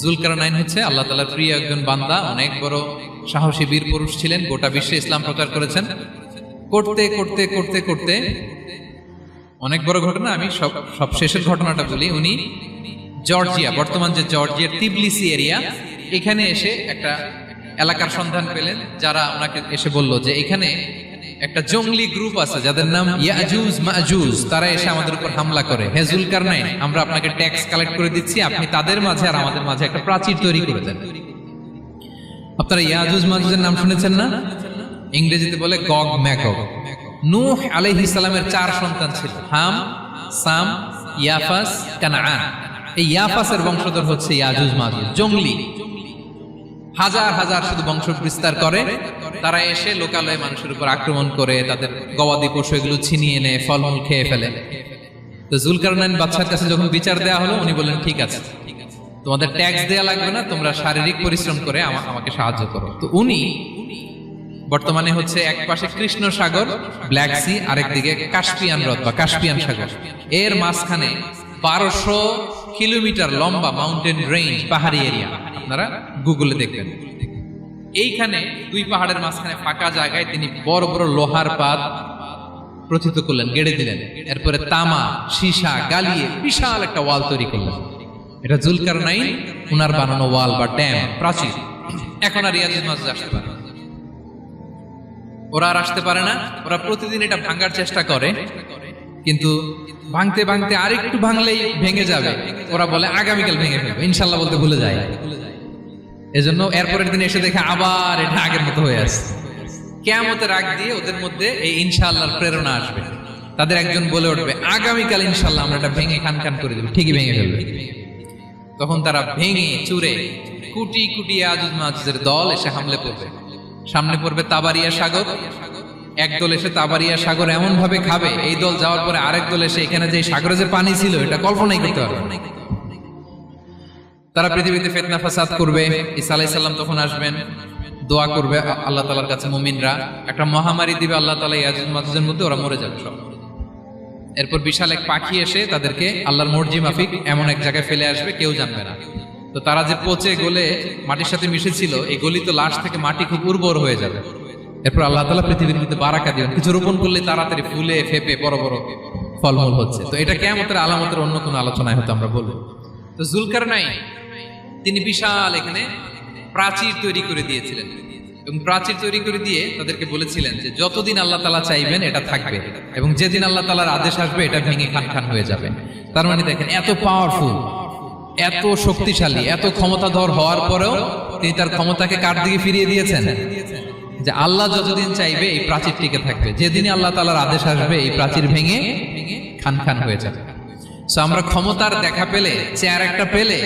যুলকারনাইন হচ্ছে আল্লাহ তাআলার প্রিয় একজন বান্দা, অনেক বড় সাহসী বীর পুরুষ ছিলেন, গোটা বিশ্বে ইসলাম প্রচার করেছেন। করতে করতে করতে করতে অনেক বড় ঘটনা, আমি সব শেষের ঘটনাটা বলি। উনি জর্জিয়া, বর্তমান যে জর্জিয়ার তিবলিসি এরিয়া, এখানে এসে একটা এলাকার সন্ধান পেলেন, যারা ওনাকে এসে বলল যে এখানে একটা জঙ্গলি গ্রুপ আছে যাদের নাম ইয়াজুজ মাজুজ, তারা এসে আমাদের উপর হামলা করে। হে যুলকারনাইন, আমরা আপনাকে ট্যাক্স কালেক্ট করে দিচ্ছি, আপনি তাদের মাঝে আর আমাদের মাঝে একটা প্রাচীর তৈরি করে দেন। আপনারা ইয়াজুজ মাজুজের নাম শুনেছেন না? ইংরেজিতে বলে গগ ম্যাগগ। নূহ আলাইহিস সালামের 4 সন্তান ছিল, হাম, সাম, ইয়াফাস, কানাআন। এই ইয়াফাসের বংশধর হচ্ছে ইয়াজুজ মাজুজ, জঙ্গলি, হাজার হাজার শুধু বংশ বিস্তার করে। তারা এসে লোকালয়ে মানুষের উপর আক্রমণ করে, তাদের গবাদি পশু এগুলো ছিনিয়ে নেয়, ফলমূল খেয়ে ফেলে। তো যুলকারনাইন বাদশার কাছে যখন বিচার দেওয়া হলো, উনি বললেন ঠিক আছে, তোমাদের ট্যাক্স দেয়া লাগবে না, তোমরা শারীরিক পরিশ্রম করে আমাকে সাহায্য করো। তো উনি বর্তমানে হচ্ছে এক পাশে কৃষ্ণ সাগর, ব্ল্যাক সি, আরেকদিকে কাস্পিয়ান হ্রদ বা কাস্পিয়ান সাগর, এর মাঝখানে 1200 কিলোমিটার লম্বা মাউন্টেন রেঞ্জ, পাহাড়ি এরিয়া। আপনারা গুগলে দেখবেন। এইখানে 2 পাহাড়ের মাঝখানে ফাঁকা জায়গায় তিনি বড় বড় লোহার পাত প্রথিত করলেন, গেড়ে দিলেন। এরপরে তামা, সীসা গালিয়ে বিশাল একটা ওয়াল তৈরি করলেন। এটা যুলকারনাইন উনার বানানো ওয়াল বা ড্যাম, প্রাচীর। এখন আর ইয়াজুজ মাজুজ আসতে পারে, ওরা আর আসতে পারে না। ওরা প্রতিদিন এটা ভাঙার চেষ্টা করে, কিন্তু ভাঙতে ভাঙতে আরেকটু ভাঙলেই ভেঙে যাবে, ওরা বলে আগামীকাল ভেঙে ফেলবে, ইনশাল্লাহ বলতে ভুলে যায়। এজন্য এরপরের দিন এসে দেখে আবার এটা আগের মতো হয়ে আসছে। কিয়ামতের আগ দিয়ে ওদের মধ্যে এই ইনশাআল্লাহর প্রেরণা আসবে। তাদের একজন বলে উঠবে আগামীকাল ইনশাআল্লাহ আমরা এটা ভেঙে খান খান করে দেবো, ঠিকই ভেঙে ফেলবে। তখন তারা ভেঙে চুরে কুটি কুটি ইয়াজুজ মাজুজের দল এসে হামলে পড়বে। সামনে পড়বে তাবারিয়া সাগর, এক দল এসে তাবারিয়া সাগর এমন ভাবে খাবে, এই দল যাওয়ার পরে আরেক দল এসে এখানে যে সাগরে যে পানি ছিল এটা কল্পনাই করতে পারবে না। তারা পৃথিবীতে ফিতনা ফাসাদ করবে। ঈসা আলাইহিস সালাম তখন আসবেন, দোয়া করবে আল্লাহ তাআলার কাছে মুমিনরা, একটা মহামারী দিবে আল্লাহ তাআলা ইয়াজুজ মাজুজের মধ্যে, ওরা মরে যাবে সব। এরপর বিশাল এক পাখি এসে তাদেরকে আল্লাহর মর্জি মাফিক এমন এক জায়গায় ফেলে আসবে, কেউ জানবে না। তো তারা যে পচে গলে মাটির সাথে মিশেছিল, এই গলিত লাশ থেকে মাটি খুব উর্বর হয়ে যাবে। এরপর আল্লাহ তাআলা পৃথিবীর মধ্যে বারাকা দিবেন, কিছু রোপণ করলে তাড়াতাড়ি ফুলে ফেপে বড় বড় ফলমূল হচ্ছে। তো এটা কিয়ামতের আলামতের অন্য কোনো আলোচনায় হয়তো আমরা বলবো। তো জুলকারনাইন তিনি বিশাল এখানে প্রাচীর তৈরি করে দিয়েছিলেন, এবং প্রাচীর তৈরি করে দিয়ে তাদেরকে বলেছিলেন যে যতদিন আল্লাহ তাআলা চাইবেন এটা থাকবে, এবং যেদিন আল্লাহ তাআলার আদেশ আসবে এটা ভেঙে খান খান হয়ে যাবে। তার মানে দেখেন এত পাওয়ারফুল, এত শক্তিশালী, এত ক্ষমতাধর হওয়ার পরেও তিনি তার ক্ষমতাকে কার দিকে ফিরিয়ে দিয়েছেন, যে আল্লাহ যতদিন চাইবে এই প্রাচীর টিকে থাকবে, যেদিনই আল্লাহ তাআলার আদেশ আসবে এই প্রাচীর ভেঙে খান খান হয়ে যাবে। সো আমরা ক্ষমতার দেখা পেলে, চেয়ার একটা পেলে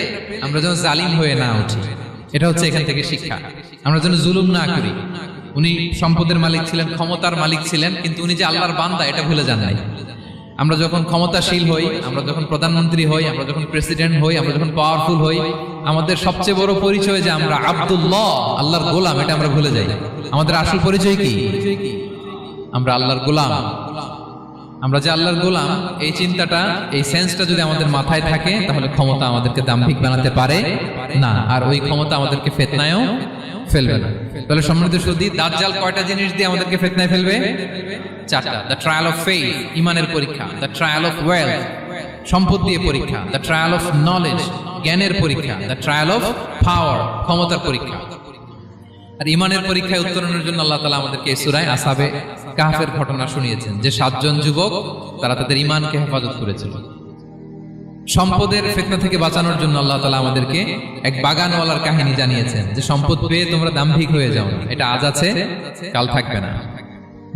আমরা যেন জালিম হয়ে না উঠি, এটা হচ্ছে এখান থেকে শিক্ষা। আমরা যেন জুলুম না করি। উনি সম্পদের মালিক ছিলেন, ক্ষমতার মালিক ছিলেন, কিন্তু উনি যে আল্লাহর বান্দা এটা ভুলে যান নাই। আমরা যখন ক্ষমতাশীল হই, আমরা যখন প্রধানমন্ত্রী হই, আমরা যখন প্রেসিডেন্ট হই, আমরা যখন পাওয়ারফুল হই, আমাদের সবচেয়ে বড় পরিচয় যে আমরা আব্দুল্লাহ, আল্লাহর গোলাম, এটা আমরা ভুলে যাই। আমাদের আসল পরিচয় কি? আমরা আল্লাহর গোলাম। আমরা যে আল্লাহর গোলাম, এই চিন্তাটা, এই সেন্সটা যদি আমাদের মাথায় থাকে, তাহলে ক্ষমতা আমাদেরকে দাম্ভিক বানাতে পারে না, আর ওই ক্ষমতা আমাদেরকে ফিতনায়ও ফেলবে না। তাহলে সম্মানিত সুধী, দাজ্জাল কয়টা জিনিস দিয়ে আমাদেরকে ফিতনায় ফেলবে? চারটা। দ্য ট্রায়াল অফ ফেইথ, ইমানের পরীক্ষা; দ্য ট্রায়াল অফ ওয়েলথ, সম্পদ দিয়ে পরীক্ষা; দ্য ট্রায়াল অফ নলেজ, জ্ঞানের পরীক্ষা; দ্য ট্রায়াল অফ পাওয়ার, ক্ষমতার পরীক্ষা। আর ইমানের পরীক্ষায় উত্তরণের জন্য আল্লাহ তাআলা আমাদেরকে এই সূরায় আসহাবে কাহফের ঘটনা শুনিয়েছেন, যে 7 জন যুবক তারা তাদের ইমানকে হেফাজত করেছিল। সম্পদের ফিতনা থেকে বাঁচানোর জন্য আল্লাহ তাআলা আমাদেরকে এক বাগানওয়ালার কাহিনী জানিয়েছেন, যে সম্পদ পেয়ে তোমরা দাম্ভিক হয়ে যাও না, এটা আজ আছে কাল থাকবে না।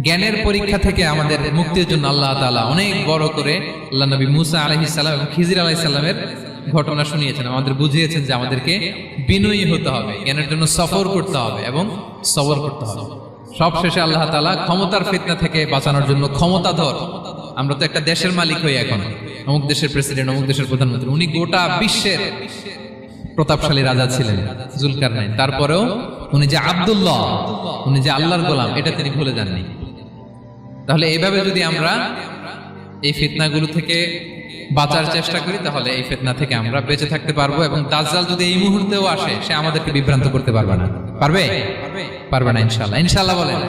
জ্ঞানের পরীক্ষা থেকে আমাদের মুক্তির জন্য আল্লাহ তাআলা অনেক বড় করে আল্লাহ নবী মুসা আলাইহিস সালাম এবং খিজির আলাইহিস সালামের ঘটনা শুনিয়েছেন, আমাদের বুঝিয়েছেন যে আমাদেরকে বিনয়ী হতে হবে, জ্ঞানের জন্য সফর করতে হবে এবং সবর করতে হবে। সবশেষে আল্লাহ তাআলা ক্ষমতার ফিতনা থেকে বাঁচানোর জন্য ক্ষমতাধর, আমরা তো একটা দেশের মালিক হই এখন, অমুক দেশের প্রেসিডেন্ট, অমুক দেশের প্রধানমন্ত্রী, উনি গোটা বিশ্বের প্রতাপশালী রাজা ছিলেন জুলকারনাইন। তারপরেও উনি যে আব্দুল্লাহ, উনি যে আল্লাহর গোলাম, এটা তিনি ভুলে যাননি। তাহলে এইভাবে যদি আমরা এই ফিতনাগুলো থেকে বাঁচার চেষ্টা করি, তাহলে এই ফিতনা থেকে আমরা বেঁচে থাকতে পারবো। এবং দাজ্জাল যদি এই মুহূর্তেও আসে, সে আমাদেরকে বিভ্রান্ত করতে পারবে না। পারবে? পারবে না ইনশাআল্লাহ। ইনশাআল্লাহ বলেন।